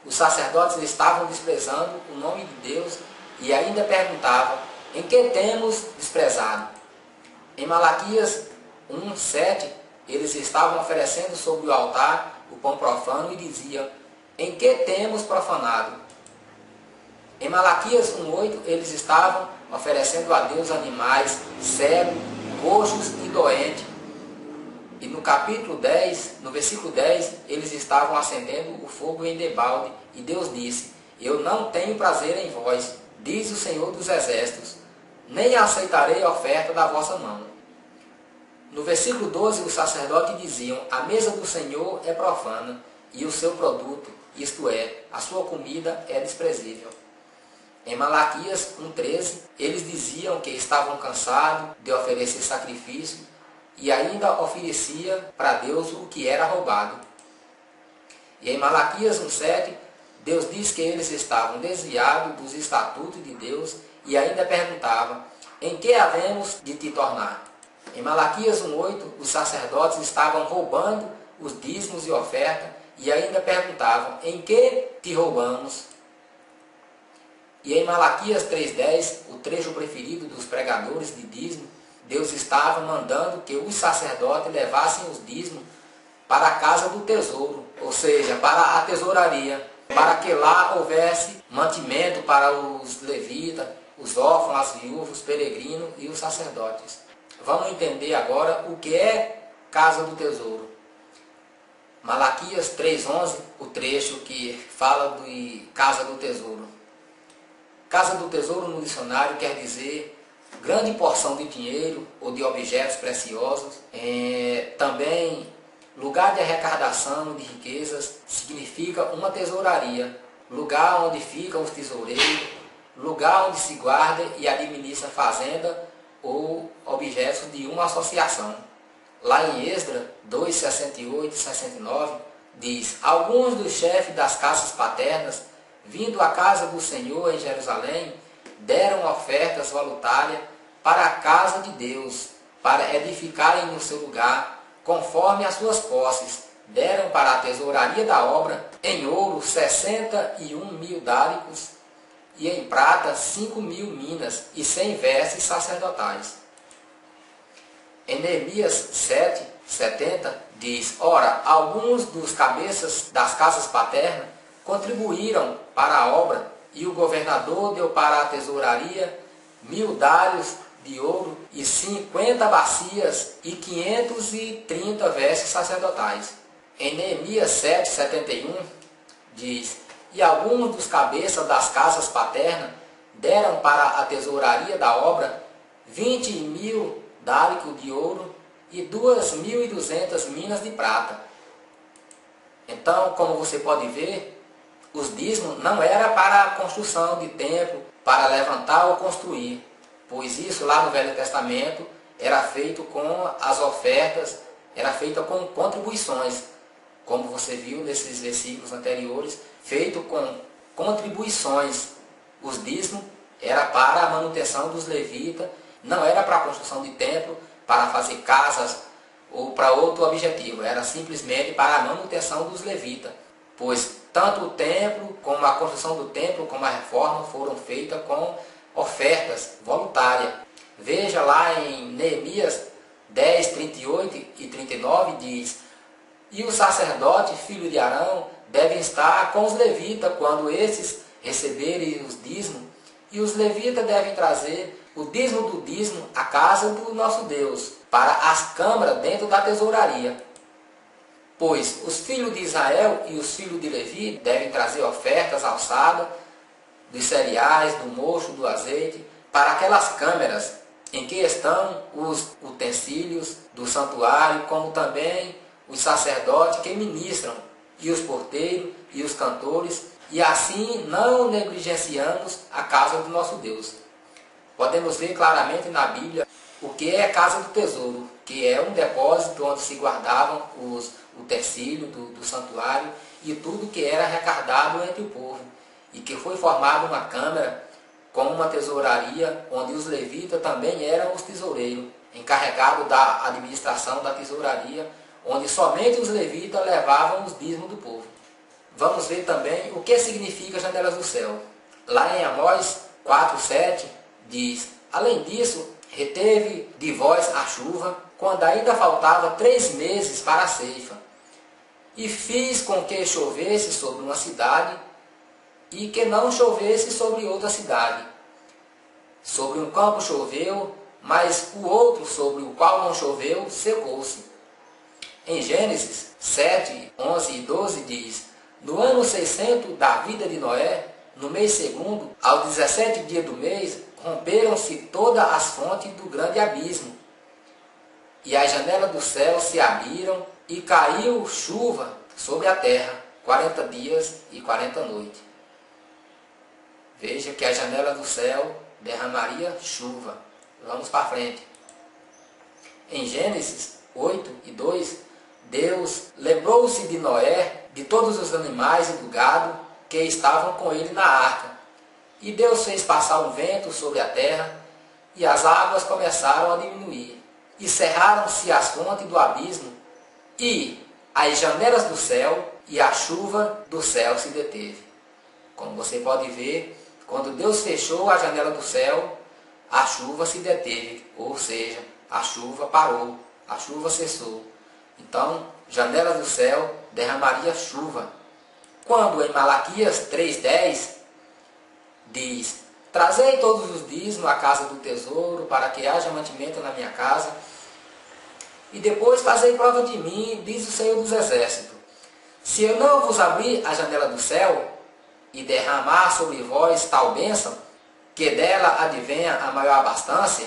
os sacerdotes estavam desprezando o nome de Deus e ainda perguntava: em que temos desprezado? Em Malaquias 1:7, eles estavam oferecendo sobre o altar o pão profano e diziam: em que temos profanado? Em Malaquias 1:8, eles estavam oferecendo a Deus animais cegos, coxos e doentes. E no capítulo 10, no versículo 10, eles estavam acendendo o fogo em debalde. E Deus disse: eu não tenho prazer em vós, diz o Senhor dos Exércitos, nem aceitarei a oferta da vossa mão. No versículo 12, os sacerdotes diziam: a mesa do Senhor é profana, e o seu produto, isto é, a sua comida, é desprezível. Em Malaquias 1:13, eles diziam que estavam cansados de oferecer sacrifício e ainda oferecia para Deus o que era roubado. E em Malaquias 1:7, Deus diz que eles estavam desviados dos estatutos de Deus e ainda perguntavam: em que havemos de te tornar? Em Malaquias 1:8, os sacerdotes estavam roubando os dízimos e oferta e ainda perguntavam: em que te roubamos? E em Malaquias 3:10, o trecho preferido dos pregadores de dízimo, Deus estava mandando que os sacerdotes levassem os dízimos para a casa do tesouro, ou seja, para a tesouraria, para que lá houvesse mantimento para os levitas, os órfãos, as viúvas, os peregrinos e os sacerdotes. Vamos entender agora o que é casa do tesouro. Malaquias 3:11, o trecho que fala de casa do tesouro. Casa do tesouro no dicionário quer dizer grande porção de dinheiro ou de objetos preciosos. Também lugar de arrecadação de riquezas significa uma tesouraria, lugar onde ficam os tesoureiros, lugar onde se guarda e administra fazenda ou objetos de uma associação. Lá em Esdras 2:68 e 69 diz: alguns dos chefes das casas paternas, vindo à casa do Senhor em Jerusalém, deram ofertas voluntárias para a casa de Deus, para edificarem no seu lugar, conforme as suas posses. Deram para a tesouraria da obra, em ouro 61.000 dálicos, e em prata 5.000 minas, e 100 vestes sacerdotais. Em Neemias 7:70 diz: ora, alguns dos cabeças das casas paternas contribuíram para a obra, e o governador deu para a tesouraria 1.000 dálios de ouro e 50 bacias e 530 vestes sacerdotais. Em Neemias 7:71 diz: e alguns dos cabeças das casas paternas deram para a tesouraria da obra 20.000 dálicos de ouro e 2.200 minas de prata. Então, como você pode ver, os dízimos não era para a construção de templo, para levantar ou construir, pois isso lá no Velho Testamento era feito com as ofertas, era feito com contribuições, como você viu nesses versículos anteriores, feito com contribuições. Os dízimos era para a manutenção dos levitas, não era para a construção de templo, para fazer casas ou para outro objetivo, era simplesmente para a manutenção dos levitas, pois tanto o templo, como a construção do templo, como a reforma foram feitas com ofertas voluntárias. Veja lá em Neemias 10:38 e 39 diz: e o sacerdote, filho de Arão, deve estar com os levitas quando esses receberem os dízimos, e os levitas devem trazer o dízimo do dízimo à casa do nosso Deus, para as câmaras dentro da tesouraria. Pois os filhos de Israel e os filhos de Levi devem trazer ofertas alçadas dos cereais, do mosto, do azeite, para aquelas câmeras em que estão os utensílios do santuário, como também os sacerdotes que ministram, e os porteiros e os cantores, e assim não negligenciamos a casa do nosso Deus. Podemos ver claramente na Bíblia o que é a casa do tesouro, que é um depósito onde se guardavam os utensílios do santuário e tudo que era arrecadado entre o povo, e que foi formada uma câmara com uma tesouraria, onde os levitas também eram os tesoureiros, encarregados da administração da tesouraria, onde somente os levitas levavam os dízimos do povo. Vamos ver também o que significa janelas do céu. Lá em Amós 4:7 diz: além disso, reteve de vós a chuva, quando ainda faltava 3 meses para a ceifa. E fiz com que chovesse sobre uma cidade, e que não chovesse sobre outra cidade. Sobre um campo choveu, mas o outro sobre o qual não choveu, secou-se. Em Gênesis 7, 11 e 12 diz: no ano 600 da vida de Noé, no mês segundo, ao 17 dia do mês, romperam-se todas as fontes do grande abismo, e as janelas do céu se abriram, e caiu chuva sobre a terra, 40 dias e 40 noites. Veja que a janela do céu derramaria chuva. Vamos para frente. Em Gênesis 8 e 2, Deus lembrou-se de Noé, de todos os animais e do gado que estavam com ele na arca. E Deus fez passar um vento sobre a terra, e as águas começaram a diminuir. E cerraram-se as fontes do abismo, e as janelas do céu, e a chuva do céu se deteve. Como você pode ver, quando Deus fechou a janela do céu, a chuva se deteve, ou seja, a chuva parou, a chuva cessou. Então, janela do céu derramaria chuva. Quando em Malaquias 3:10 diz: trazei todos os dízimos à casa do tesouro, para que haja mantimento na minha casa, e depois fazei prova de mim, diz o Senhor dos Exércitos, se eu não vos abrir a janela do céu, e derramar sobre vós tal bênção, que dela advenha a maior abastança,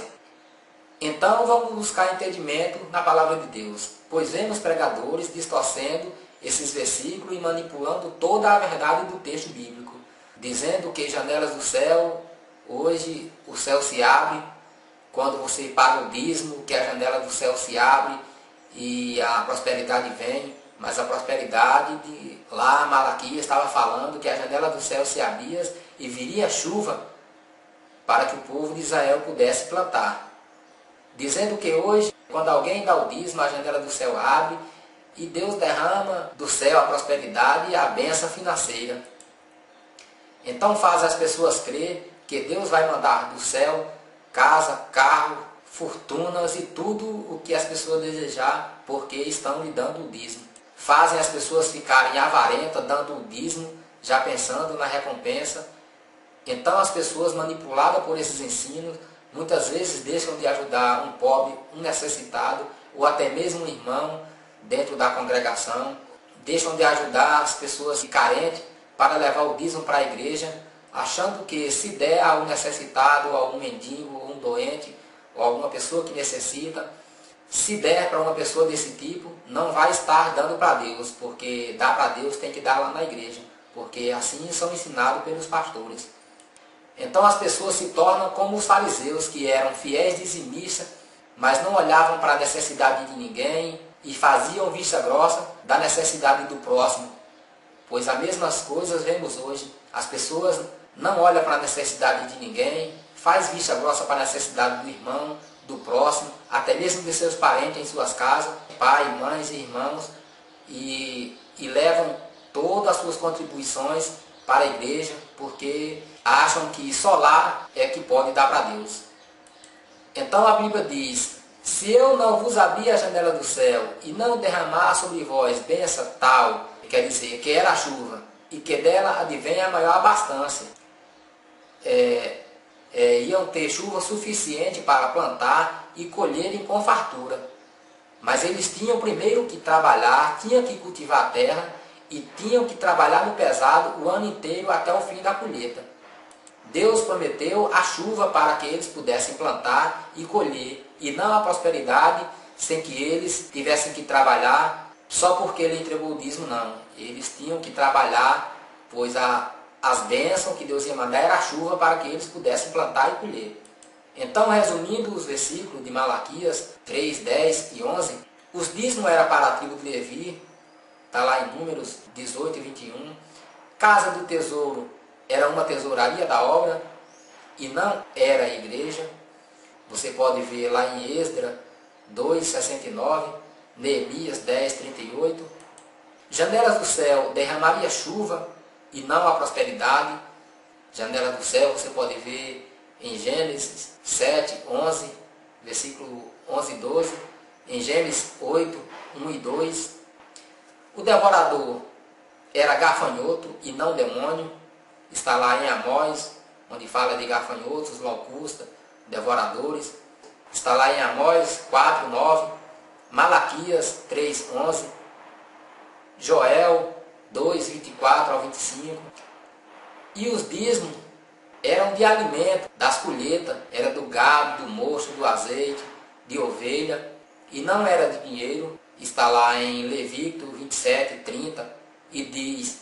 então vamos buscar entendimento na palavra de Deus, pois vemos pregadores distorcendo esses versículos e manipulando toda a verdade do texto bíblico, dizendo que janelas do céu, hoje o céu se abre, quando você paga o dízimo, que a janela do céu se abre e a prosperidade vem, mas a prosperidade de lá Malaquias estava falando que a janela do céu se abria e viria chuva para que o povo de Israel pudesse plantar. Dizendo que hoje, quando alguém dá o dízimo, a janela do céu abre e Deus derrama do céu a prosperidade e a bênção financeira. Então faz as pessoas crer que Deus vai mandar do céu casa, carro, fortunas e tudo o que as pessoas desejar, porque estão lhe dando o dízimo. Fazem as pessoas ficarem avarentas, dando o dízimo, já pensando na recompensa. Então as pessoas, manipuladas por esses ensinos, muitas vezes deixam de ajudar um pobre, um necessitado, ou até mesmo um irmão dentro da congregação. Deixam de ajudar as pessoas carentes para levar o dízimo para a igreja, achando que se der a um necessitado, ou a um mendigo, ou um doente, ou alguma pessoa que necessita, se der para uma pessoa desse tipo, não vai estar dando para Deus, porque dar para Deus tem que dar lá na igreja, porque assim são ensinados pelos pastores. Então as pessoas se tornam como os fariseus, que eram fiéis dizimistas, mas não olhavam para a necessidade de ninguém e faziam vista grossa da necessidade do próximo. Pois as mesmas coisas vemos hoje. As pessoas não olham para a necessidade de ninguém, faz vista grossa para a necessidade do irmão, do próximo, até mesmo de seus parentes em suas casas, pai, mães e irmãos, e levam todas as suas contribuições para a igreja, porque acham que só lá é que pode dar para Deus. Então a Bíblia diz: se eu não vos abrir a janela do céu e não derramar sobre vós bênção tal, quer dizer, que era a chuva, e que dela advenha a maior abastança, iam ter chuva suficiente para plantar e colherem com fartura. Mas eles tinham primeiro que trabalhar, tinham que cultivar a terra e tinham que trabalhar no pesado o ano inteiro até o fim da colheita. Deus prometeu a chuva para que eles pudessem plantar e colher, e não a prosperidade sem que eles tivessem que trabalhar só porque ele entregou o dízimo, não. Eles tinham que trabalhar, pois as bênçãos que Deus ia mandar era a chuva para que eles pudessem plantar e colher. Então, resumindo os versículos de Malaquias 3, 10 e 11, os dízimos eram para a tribo de Levi, está lá em Números 18 e 21. Casa do tesouro era uma tesouraria da obra e não era a igreja. Você pode ver lá em Esdras 2, 69, Neemias 10, 38. Janelas do céu derramaria chuva e não a prosperidade. janela do céu, você pode ver em Gênesis 7, 11, versículo 11 e 12, em Gênesis 8, 1 e 2. O devorador era gafanhoto e não demônio. Está lá em Amós, onde fala de gafanhotos, locusta, devoradores. Está lá em Amós 4, 9, Malaquias 3, 11, Joel 2, 24 ao 25. E os dízimos eram de alimento, das colheitas, era do gado, do mosto, do azeite, de ovelha, e não era de dinheiro. Está lá em Levítico 27, 30, e diz: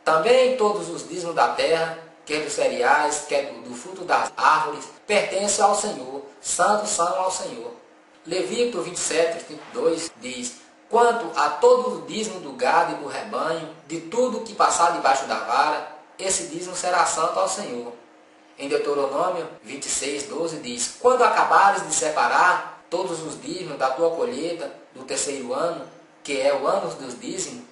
também todos os dízimos da terra, quer dos cereais, quer do fruto das árvores, pertencem ao Senhor, santos são ao Senhor. Levítico 27, 32 diz: quanto a todo o dízimo do gado e do rebanho, de tudo que passar debaixo da vara, esse dízimo será santo ao Senhor. Em Deuteronômio 26, 12 diz: quando acabares de separar todos os dízimos da tua colheita do terceiro ano, que é o ano dos dízimos,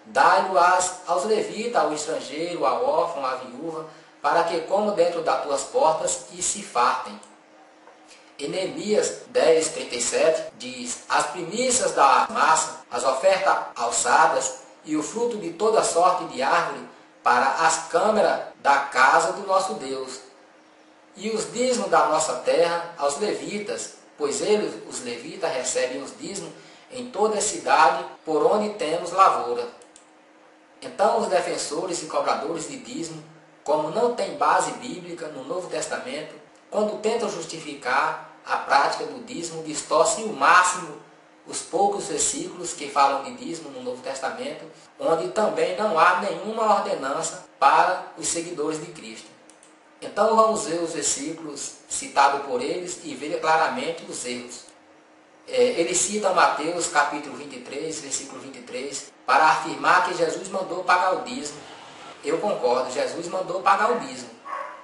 dai-lo-as aos levitas, ao estrangeiro, ao órfão, à viúva, para que comam dentro das tuas portas e se fartem. Em Neemias 10, 37 diz: as primícias da massa, as ofertas alçadas e o fruto de toda sorte de árvore para as câmaras da casa do nosso Deus, e os dízimos da nossa terra aos levitas, pois eles, os levitas, recebem os dízimos em toda a cidade por onde temos lavoura. Então os defensores e cobradores de dízimo, como não tem base bíblica no Novo Testamento, quando tentam justificar a prática do dízimo, distorcem o máximo os poucos versículos que falam de dízimo no Novo Testamento, onde também não há nenhuma ordenança para os seguidores de Cristo. Então vamos ver os versículos citados por eles e ver claramente os erros. Eles citam Mateus capítulo 23, versículo 23, para afirmar que Jesus mandou pagar o dízimo. Eu concordo, Jesus mandou pagar o dízimo,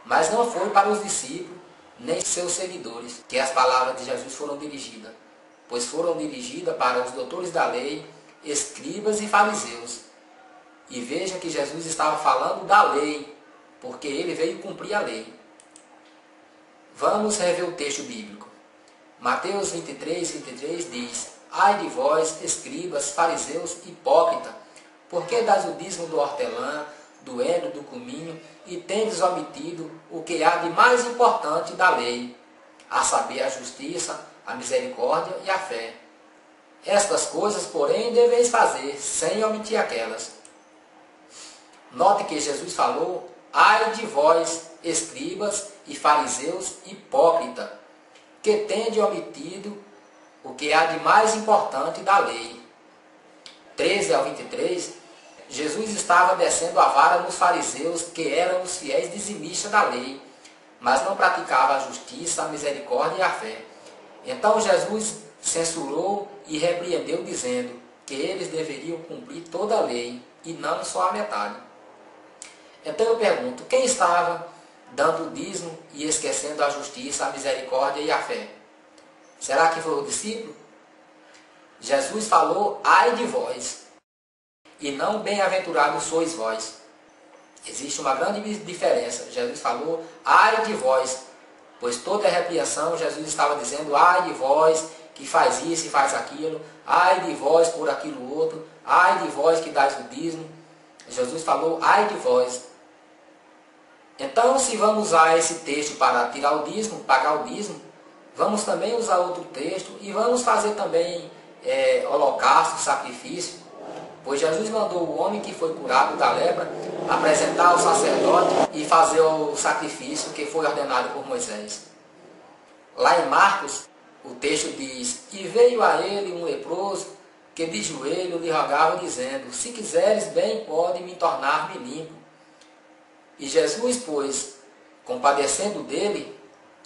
mas não foi para os discípulos, nem seus seguidores, que as palavras de Jesus foram dirigidas, pois foram dirigidas para os doutores da lei, escribas e fariseus. E veja que Jesus estava falando da lei, porque ele veio cumprir a lei. Vamos rever o texto bíblico. Mateus 23, 23 diz: ai de vós, escribas, fariseus, hipócritas, porque dás o dízimo do hortelã, do endro, do cominho, e tendes omitido o que há de mais importante da lei, a saber, a justiça, a misericórdia e a fé. Estas coisas, porém, deveis fazer, sem omitir aquelas. Note que Jesus falou: ai de vós, escribas e fariseus hipócritas, que tende omitido o que há de mais importante da lei. 13 ao 23, Jesus estava descendo a vara nos fariseus, que eram os fiéis dizimistas da lei, mas não praticavam a justiça, a misericórdia e a fé. Então Jesus censurou e repreendeu, dizendo que eles deveriam cumprir toda a lei, e não só a metade. Então eu pergunto, quem estava dando o dízimo e esquecendo a justiça, a misericórdia e a fé? Será que foi o discípulo? Jesus falou: ai de vós, e não bem-aventurados sois vós. Existe uma grande diferença. Jesus falou: ai de vós, pois toda repreensão, Jesus estava dizendo: ai de vós que faz isso e faz aquilo, ai de vós por aquilo outro, ai de vós que dais o dízimo. Jesus falou: ai de vós. Então, se vamos usar esse texto para tirar o dízimo, pagar o dízimo, vamos também usar outro texto e vamos fazer também holocausto, sacrifício, pois Jesus mandou o homem que foi curado da lepra apresentar ao sacerdote e fazer o sacrifício que foi ordenado por Moisés. Lá em Marcos, o texto diz: e veio a ele um leproso que de joelho lhe rogava, dizendo: se quiseres, bem pode me tornar-me limpo. E Jesus, pois, compadecendo dele,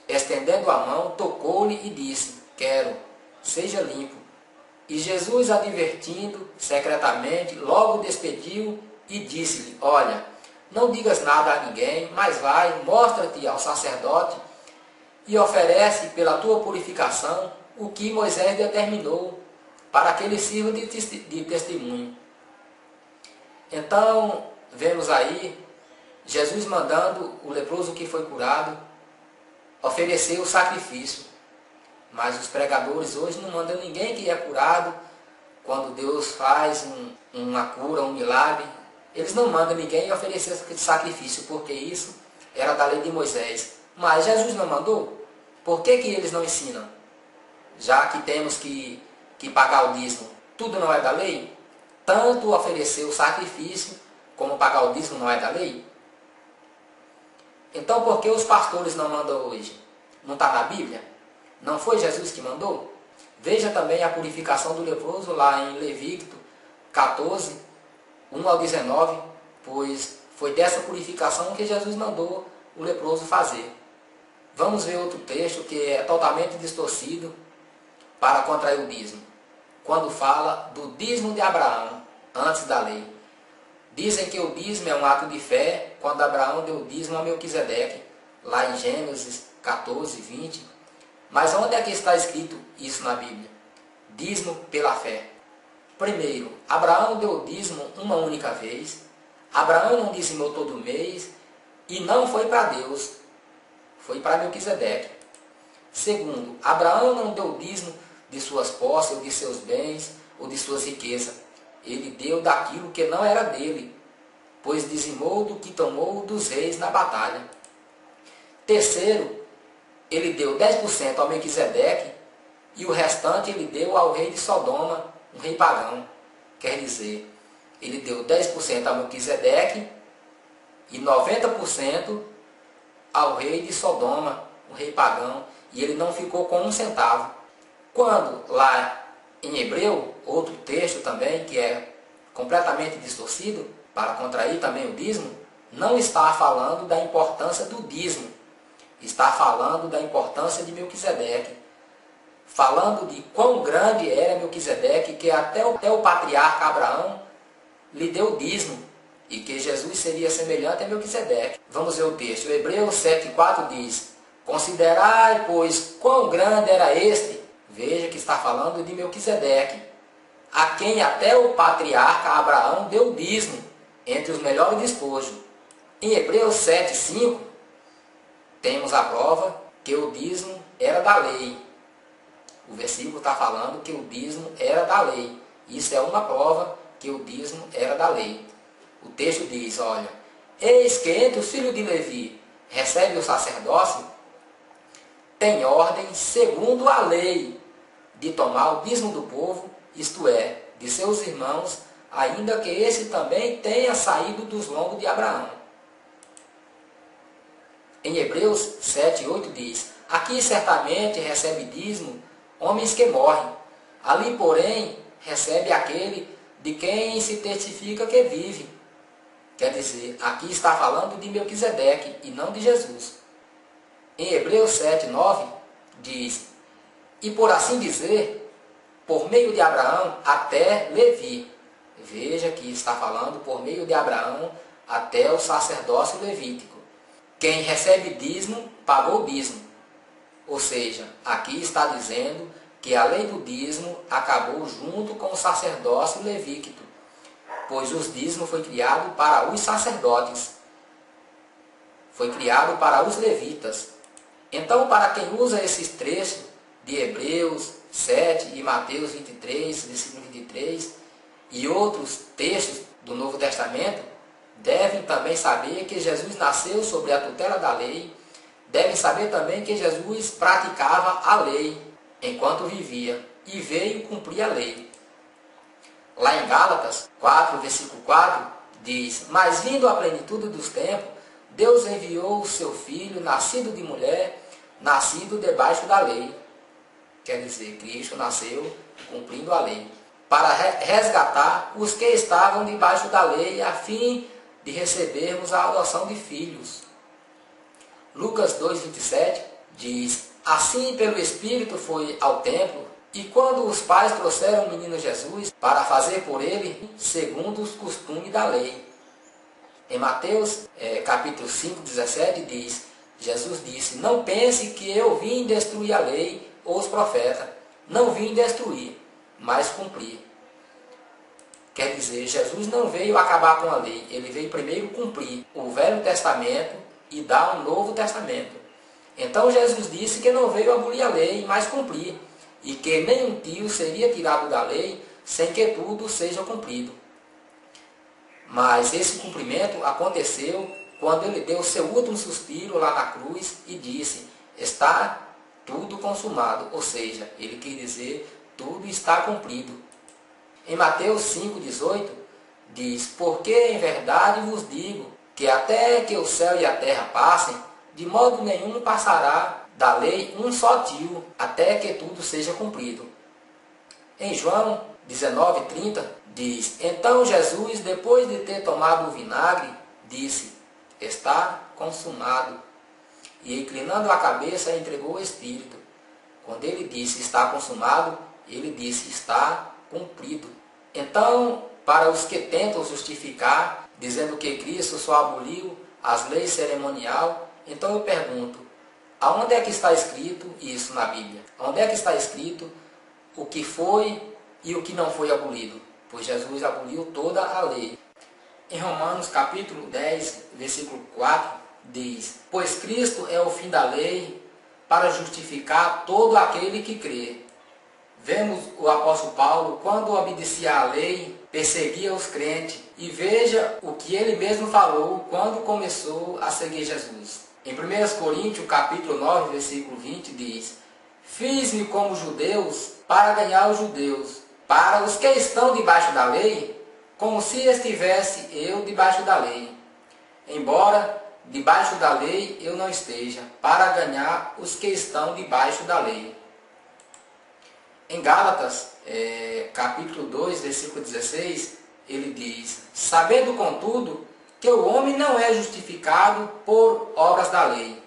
estendendo a mão, tocou-lhe e disse: quero, seja limpo. E Jesus, advertindo secretamente, logo despediu e disse-lhe: olha, não digas nada a ninguém, mas vai, mostra-te ao sacerdote e oferece pela tua purificação o que Moisés determinou, para que ele sirva de testemunho. Então, vemos aí Jesus mandando o leproso que foi curado oferecer o sacrifício. Mas os pregadores hoje não mandam ninguém que é curado. Quando Deus faz uma cura, um milagre, eles não mandam ninguém oferecer sacrifício, porque isso era da lei de Moisés. Mas Jesus não mandou? Por que eles não ensinam? Já que temos que pagar o dízimo, tudo não é da lei? Tanto oferecer o sacrifício como pagar o dízimo não é da lei? Então por que os pastores não mandam hoje? Não está na Bíblia? Não foi Jesus que mandou? Veja também a purificação do leproso lá em Levítico 14, 1 ao 19, pois foi dessa purificação que Jesus mandou o leproso fazer. Vamos ver outro texto que é totalmente distorcido para contrair o dízimo. Quando fala do dízimo de Abraão, antes da lei. Dizem que o dízimo é um ato de fé, quando Abraão deu o dízimo a Melquisedeque, lá em Gênesis 14, 20. Mas onde é que está escrito isso na Bíblia? Dízimo pela fé. Primeiro, Abraão deu o dízimo uma única vez. Abraão não dizimou todo mês e não foi para Deus, foi para Melquisedeque. Segundo, Abraão não deu o dízimo de suas posses, ou de seus bens, ou de suas riquezas. Ele deu daquilo que não era dele, pois dizimou do que tomou dos reis na batalha. Terceiro, ele deu 10% ao Melquisedeque e o restante ele deu ao rei de Sodoma, um rei pagão. Quer dizer, ele deu 10% ao Melquisedeque e 90% ao rei de Sodoma, um rei pagão, e ele não ficou com um centavo. Quando lá em Hebreu, outro texto também que é completamente distorcido, para contrair também o dízimo, não está falando da importância do dízimo, está falando da importância de Melquisedeque, falando de quão grande era Melquisedeque, que até o patriarca Abraão lhe deu dízimo, e que Jesus seria semelhante a Melquisedeque. Vamos ver o texto. Hebreus 7,4 diz: considerai, pois, quão grande era este. Veja que está falando de Melquisedeque, a quem até o patriarca Abraão deu dízimo, entre os melhores despojos. Em Hebreus 7,5, temos a prova que o dízimo era da lei. O versículo está falando que o dízimo era da lei. Isso é uma prova que o dízimo era da lei. O texto diz, olha, eis que entre os filhos de Levi recebe o sacerdócio, tem ordem, segundo a lei, de tomar o dízimo do povo, isto é, de seus irmãos, ainda que esse também tenha saído dos lombos de Abraão. Em Hebreus 7,8 diz, aqui certamente recebe dízimo homens que morrem, ali porém recebe aquele de quem se testifica que vive. Quer dizer, aqui está falando de Melquisedeque e não de Jesus. Em Hebreus 7,9 diz, e por assim dizer, por meio de Abraão até Levi. Veja que está falando por meio de Abraão até o sacerdócio levítico. Quem recebe dízimo, pagou o dízimo. Ou seja, aqui está dizendo que a lei do dízimo acabou junto com o sacerdócio levítico, pois os dízimos foi criado para os sacerdotes, foi criado para os levitas. Então, para quem usa esses trechos de Hebreus 7 e Mateus 23, versículo 23, e outros textos do Novo Testamento, devem também saber que Jesus nasceu sob a tutela da lei, devem saber também que Jesus praticava a lei enquanto vivia e veio cumprir a lei. Lá em Gálatas 4, versículo 4, diz, mas vindo à plenitude dos tempos, Deus enviou o seu Filho, nascido de mulher, nascido debaixo da lei. Quer dizer, Cristo nasceu cumprindo a lei, para resgatar os que estavam debaixo da lei, a fim de recebermos a adoção de filhos. Lucas 2,27 diz, assim pelo Espírito foi ao templo, e quando os pais trouxeram o menino Jesus, para fazer por ele segundo os costumes da lei. Em Mateus capítulo 5, 17 diz, Jesus disse, não pense que eu vim destruir a lei ou os profetas. Não vim destruir, mas cumprir. Quer dizer, Jesus não veio acabar com a lei, ele veio primeiro cumprir o Velho Testamento e dar um Novo Testamento. Então Jesus disse que não veio abolir a lei, mas cumprir, e que nenhum tio seria tirado da lei sem que tudo seja cumprido. Mas esse cumprimento aconteceu quando ele deu seu último suspiro lá na cruz e disse: está tudo consumado, ou seja, ele quer dizer, tudo está cumprido. Em Mateus 5,18 diz: porque em verdade vos digo que até que o céu e a terra passem, de modo nenhum passará da lei um só tio, até que tudo seja cumprido. Em João 19,30 diz: então Jesus, depois de ter tomado o vinagre, disse: está consumado. E inclinando a cabeça, entregou o Espírito. Quando ele disse está consumado, ele disse está cumprido. Então, para os que tentam justificar, dizendo que Cristo só aboliu as leis cerimonial, então eu pergunto, aonde é que está escrito isso na Bíblia? Onde é que está escrito o que foi e o que não foi abolido? Pois Jesus aboliu toda a lei. Em Romanos capítulo 10, versículo 4, diz: pois Cristo é o fim da lei para justificar todo aquele que crê. Vemos o apóstolo Paulo, quando obedecia à lei, perseguia os crentes. E veja o que ele mesmo falou quando começou a seguir Jesus. Em 1 Coríntios capítulo 9, versículo 20, diz: fiz-me como judeus para ganhar os judeus. Para os que estão debaixo da lei, como se estivesse eu debaixo da lei. Embora debaixo da lei eu não esteja, para ganhar os que estão debaixo da lei. Em Gálatas, capítulo 2, versículo 16, ele diz: sabendo, contudo, que o homem não é justificado por obras da lei,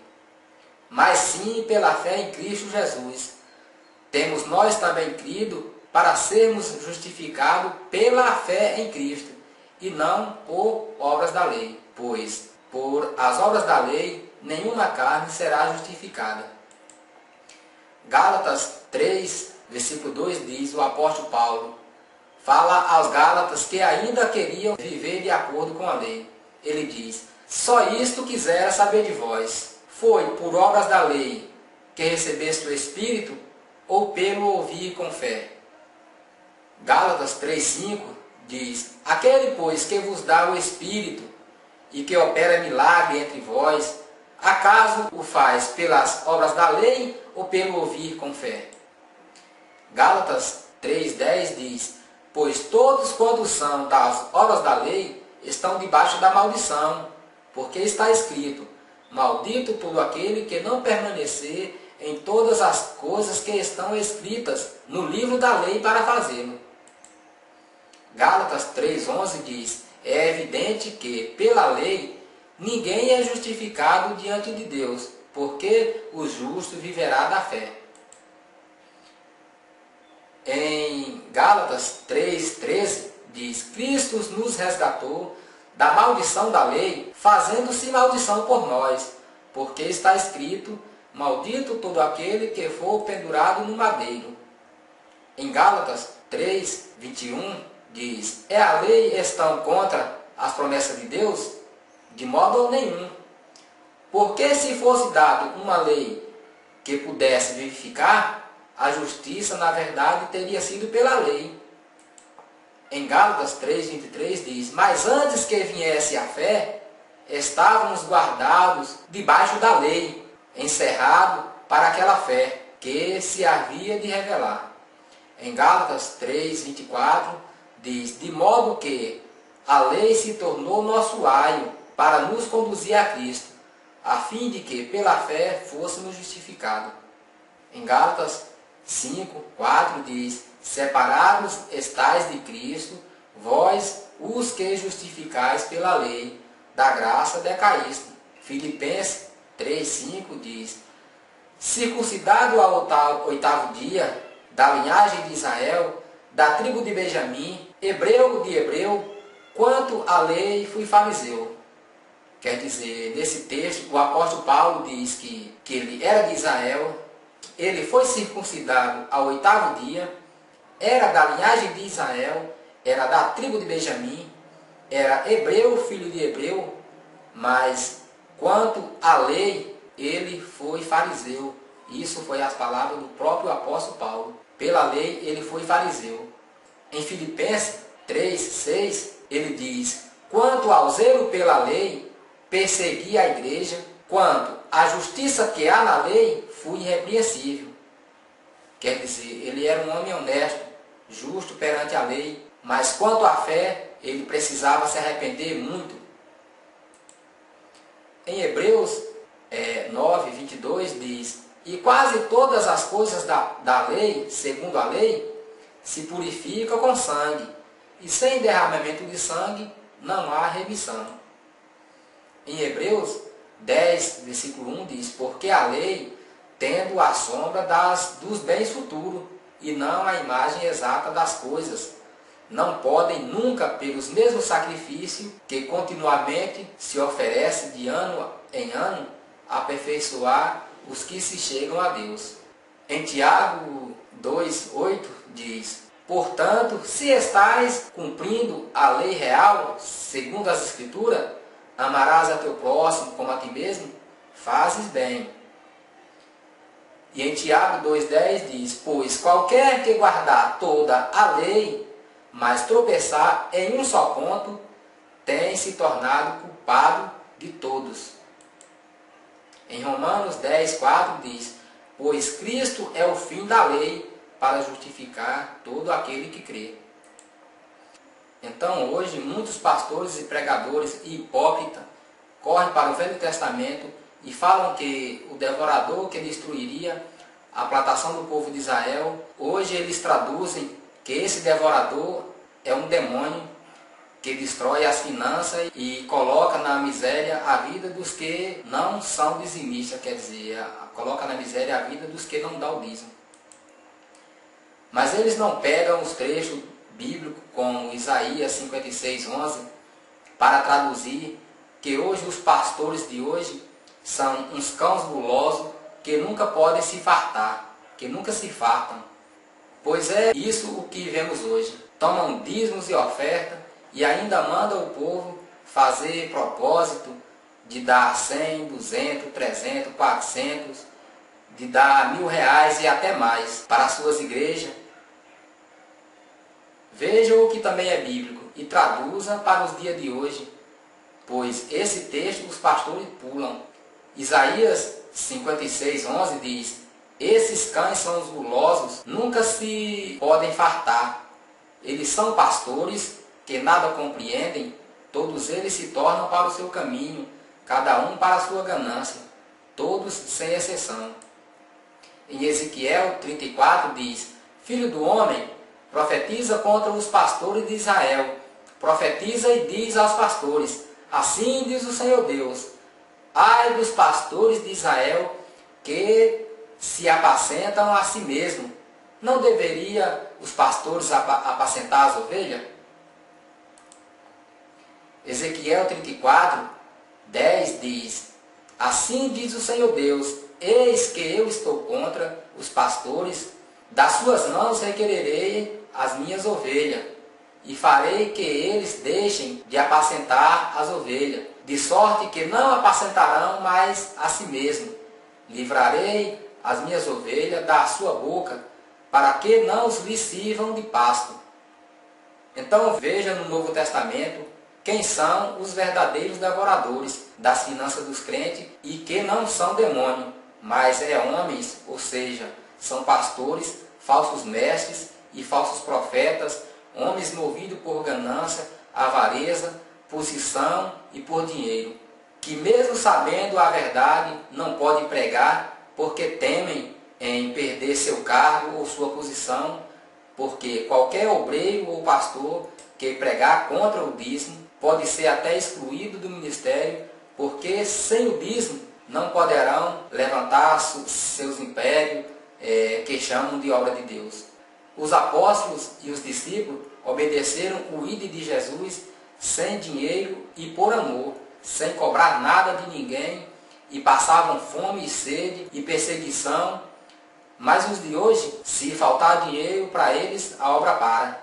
mas sim pela fé em Cristo Jesus. Temos nós também crido para sermos justificados pela fé em Cristo, e não por obras da lei, pois por as obras da lei nenhuma carne será justificada. Gálatas 3, versículo 2 diz, o apóstolo Paulo fala aos Gálatas que ainda queriam viver de acordo com a lei. Ele diz: só isto quisera saber de vós, foi por obras da lei que recebeste o Espírito, ou pelo ouvir com fé? Gálatas 3,5 diz: aquele, pois, que vos dá o Espírito e que opera milagre entre vós, acaso o faz pelas obras da lei ou pelo ouvir com fé? Gálatas 3,10 diz: pois todos quantos são das obras da lei estão debaixo da maldição, porque está escrito: maldito todo aquele que não permanecer em todas as coisas que estão escritas no livro da lei para fazê-lo. Gálatas 3,11 diz: é evidente que, pela lei, ninguém é justificado diante de Deus, porque o justo viverá da fé. Em Gálatas 3,13 diz: Cristo nos resgatou da maldição da lei, fazendo-se maldição por nós, porque está escrito: maldito todo aquele que for pendurado no madeiro. Em Gálatas 3:21 diz: é a lei estão contra as promessas de Deus? De modo nenhum. Porque se fosse dado uma lei que pudesse vivificar, a justiça, na verdade, teria sido pela lei. Em Gálatas 3:23 diz: mas antes que viesse a fé, estávamos guardados debaixo da lei, encerrado para aquela fé que se havia de revelar. Em Gálatas 3:24 diz: de modo que a lei se tornou nosso aio para nos conduzir a Cristo, a fim de que pela fé fôssemos justificados. Em Gálatas 5:4 diz: separados estais de Cristo, vós os que justificais pela lei, da graça decaíste. Filipenses 3:5 diz: circuncidado ao oitavo dia, da linhagem de Israel, da tribo de Benjamim, hebreu de hebreu, quanto à lei fui fariseu. Quer dizer, nesse texto, o apóstolo Paulo diz que ele era de Israel, ele foi circuncidado ao oitavo dia, era da linhagem de Israel, era da tribo de Benjamim, era hebreu, filho de hebreu, mas quanto à lei, ele foi fariseu. Isso foi as palavras do próprio apóstolo Paulo. Pela lei, ele foi fariseu. Em Filipenses 3:6, ele diz: quanto ao zelo pela lei, persegui a igreja, quanto à justiça que há na lei, fui irrepreensível. Quer dizer, ele era um homem honesto, justo perante a lei, mas quanto à fé, ele precisava se arrepender muito. Em Hebreus 9:22 diz: e quase todas as coisas da lei, segundo a lei, se purificam com sangue, e sem derramamento de sangue não há remissão. Em Hebreus 10, versículo 1 diz: porque a lei, tendo a sombra dos bens futuros, e não a imagem exata das coisas, não podem nunca, pelos mesmos sacrifícios que continuamente se oferece de ano em ano, aperfeiçoar os que se chegam a Deus. Em Tiago 2:8 diz: portanto, se estais cumprindo a lei real, segundo as Escrituras, amarás a teu próximo como a ti mesmo, fazes bem. E em Tiago 2:10 diz: pois qualquer que guardar toda a lei, mas tropeçar em um só ponto, tem se tornado culpado de todos. Em Romanos 10:4 diz: pois Cristo é o fim da lei para justificar todo aquele que crê. Então hoje muitos pastores e pregadores hipócritas correm para o Velho Testamento e falam que o devorador que destruiria a plantação do povo de Israel, hoje eles traduzem que esse devorador é um demônio que destrói as finanças e coloca na miséria a vida dos que não são dizimistas, quer dizer, coloca na miséria a vida dos que não dão o dízimo. Mas eles não pegam os trechos bíblicos como Isaías 56:11 para traduzir que hoje os pastores de hoje são uns cães gulosos que nunca podem se fartar, que nunca se fartam. Pois é isso o que vemos hoje. Tomam dízimos e ofertas e ainda mandam o povo fazer propósito de dar 100, 200, 300, 400, de dar R$1.000 e até mais para as suas igrejas. Vejam o que também é bíblico e traduza para os dias de hoje, pois esse texto os pastores pulam. Isaías 56:11 diz: esses cães são os gulosos, nunca se podem fartar. Eles são pastores que nada compreendem, todos eles se tornam para o seu caminho, cada um para a sua ganância, todos sem exceção. Em Ezequiel 34 diz: filho do homem, profetiza contra os pastores de Israel, profetiza e diz aos pastores: assim diz o Senhor Deus, ai dos pastores de Israel que se apacentam a si mesmos. Não deveria os pastores apacentar as ovelhas? Ezequiel 34:10 diz: assim diz o Senhor Deus, eis que eu estou contra os pastores, das suas mãos requererei as minhas ovelhas, e farei que eles deixem de apacentar as ovelhas, de sorte que não apacentarão mais a si mesmos. Livrarei as minhas ovelhas da sua boca, para que não os lhes sirvam de pasto. Então veja no Novo Testamento quem são os verdadeiros devoradores das finanças dos crentes e que não são demônios, mas homens, ou seja, são pastores, falsos mestres e falsos profetas, homens movidos por ganância, avareza, posição e por dinheiro, que mesmo sabendo a verdade não podem pregar porque temem em perder seu cargo ou sua posição, porque qualquer obreiro ou pastor que pregar contra o dízimo pode ser até excluído do ministério, porque sem o dízimo não poderão levantar seus impérios que chamam de obra de Deus. Os apóstolos e os discípulos obedeceram o ide de Jesus sem dinheiro e por amor, sem cobrar nada de ninguém, e passavam fome e sede e perseguição. Mas os de hoje, se faltar dinheiro para eles, a obra para.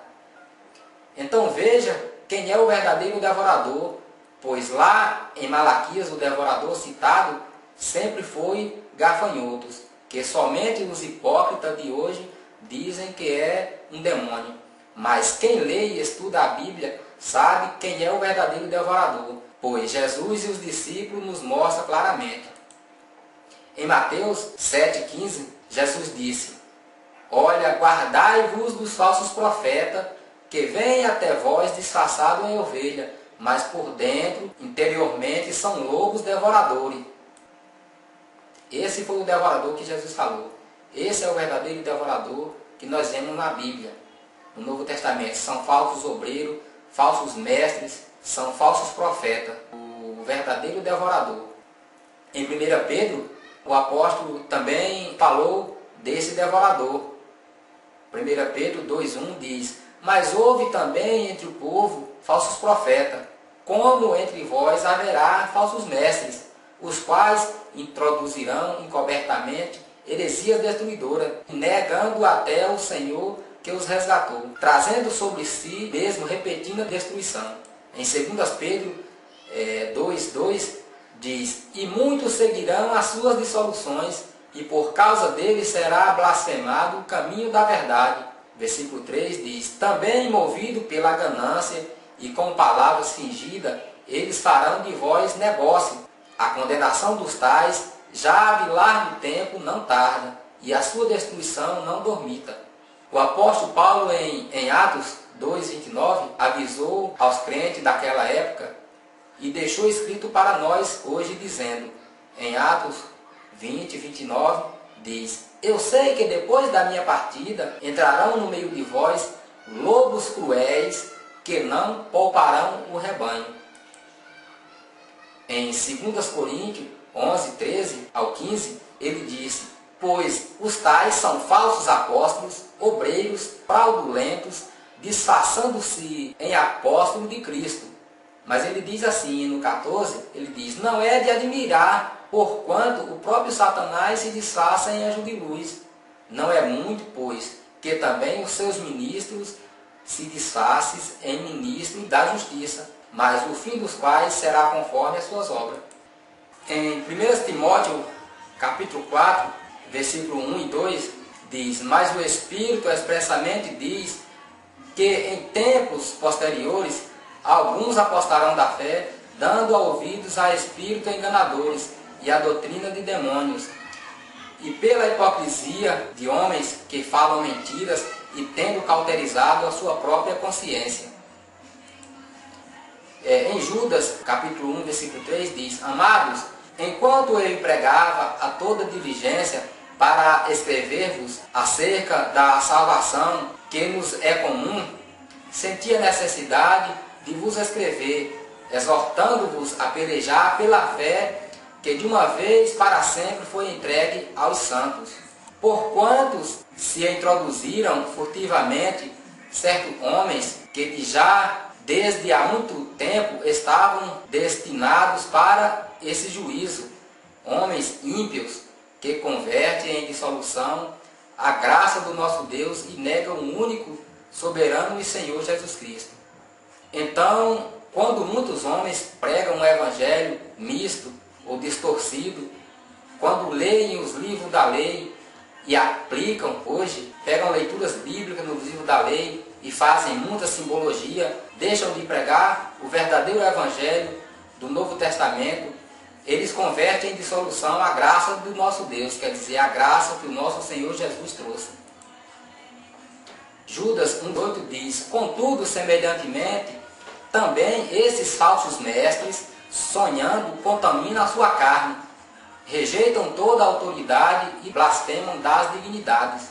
Então veja quem é o verdadeiro devorador, pois lá em Malaquias o devorador citado sempre foi gafanhotos, que somente os hipócritas de hoje dizem que é um demônio. Mas quem lê e estuda a Bíblia sabe quem é o verdadeiro devorador, pois Jesus e os discípulos nos mostram claramente. Em Mateus 7,15, Jesus disse: olha, guardai-vos dos falsos profetas, que vêm até vós disfarçados em ovelha, mas por dentro, interiormente, são lobos devoradores. Esse foi o devorador que Jesus falou. Esse é o verdadeiro devorador que nós vemos na Bíblia. No Novo Testamento são falsos obreiros, falsos mestres, são falsos profetas. O verdadeiro devorador. Em 1 Pedro, o apóstolo também falou desse devorador. 1 Pedro 2,1 diz: mas houve também entre o povo falsos profetas, como entre vós haverá falsos mestres, os quais introduzirão encobertamente heresias destruidoras, negando até o Senhor que os resgatou, trazendo sobre si mesmo repetindo a destruição. Em 2 Pedro 2,2 diz: e muitos seguirão as suas dissoluções, e por causa deles será blasfemado o caminho da verdade. Versículo 3 diz: também movido pela ganância e com palavras fingidas, eles farão de vós negócio. A condenação dos tais já de largo tempo não tarda, e a sua destruição não dormita. O apóstolo Paulo em Atos 2,29 avisou aos crentes daquela época e deixou escrito para nós hoje dizendo, em Atos 20:29 diz: eu sei que depois da minha partida entrarão no meio de vós lobos cruéis que não pouparão o rebanho. Em 2 Coríntios 11:13 ao 15 ele disse: pois os tais são falsos apóstolos, obreiros fraudulentos, disfarçando-se em apóstolos de Cristo. Mas ele diz assim, no 14, ele diz: não é de admirar, porquanto o próprio Satanás se disfarça em anjo de luz. Não é muito, pois, que também os seus ministros se disfarcem em ministros da justiça, mas o fim dos quais será conforme as suas obras. Em 1 Timóteo, capítulo 4, versículo 1 e 2, diz: mas o Espírito expressamente diz que em tempos posteriores alguns apostarão da fé, dando ouvidos a espíritos enganadores e a doutrina de demônios, e pela hipocrisia de homens que falam mentiras e tendo cauterizado a sua própria consciência. Em Judas, capítulo 1, versículo 3, diz: amados, enquanto eu empregava a toda diligência para escrever-vos acerca da salvação que nos é comum, senti a necessidade de vos escrever, exortando-vos a pelejar pela fé que de uma vez para sempre foi entregue aos santos. Porquanto se introduziram furtivamente certos homens que já desde há muito tempo estavam destinados para esse juízo, homens ímpios que convertem em dissolução a graça do nosso Deus e negam o único, soberano e Senhor Jesus Cristo. Então, quando muitos homens pregam um evangelho misto ou distorcido, quando leem os livros da lei e aplicam hoje, pegam leituras bíblicas nos livros da lei e fazem muita simbologia, deixam de pregar o verdadeiro evangelho do Novo Testamento, eles convertem em dissolução a graça do nosso Deus, quer dizer, a graça que o nosso Senhor Jesus trouxe. Judas 1,8 diz: contudo, semelhantemente, também esses falsos mestres, sonhando, contaminam a sua carne, rejeitam toda a autoridade e blasfemam das dignidades.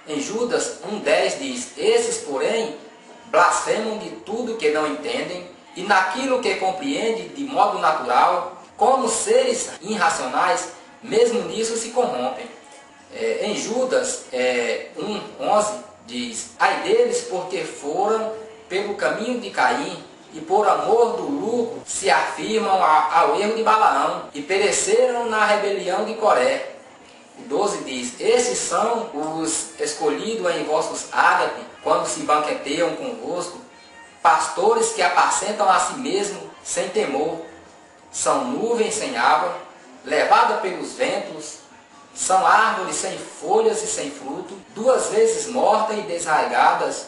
Em Judas 1,10 diz: esses, porém, blasfemam de tudo que não entendem, e naquilo que compreende de modo natural, como seres irracionais, mesmo nisso se corrompem. Em Judas 1,11 diz: ai deles, porque foram pelo caminho de Caim, e por amor do lucro se afirmam ao erro de Balaão, e pereceram na rebelião de Coré. O 12 diz: esses são os escolhidos em vossos ágape, quando se banqueteiam convosco, pastores que apacentam a si mesmos sem temor, são nuvens sem água, levada pelos ventos, são árvores sem folhas e sem fruto, duas vezes mortas e desraigadas.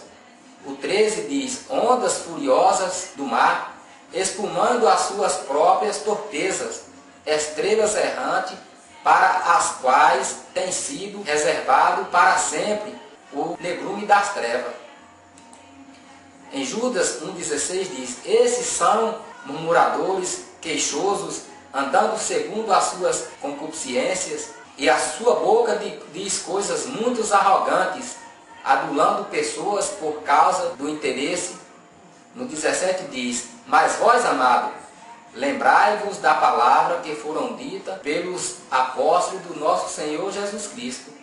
O 13 diz, ondas furiosas do mar, espumando as suas próprias torpezas, estrelas errantes, para as quais tem sido reservado para sempre o negrume das trevas. Em Judas 1,16 diz, esses são murmuradores, queixosos, andando segundo as suas concupiscências, e a sua boca diz coisas muito arrogantes, adulando pessoas por causa do interesse. No 17 diz, mas vós, amado, lembrai-vos da palavra que foram dita pelos apóstolos do nosso Senhor Jesus Cristo,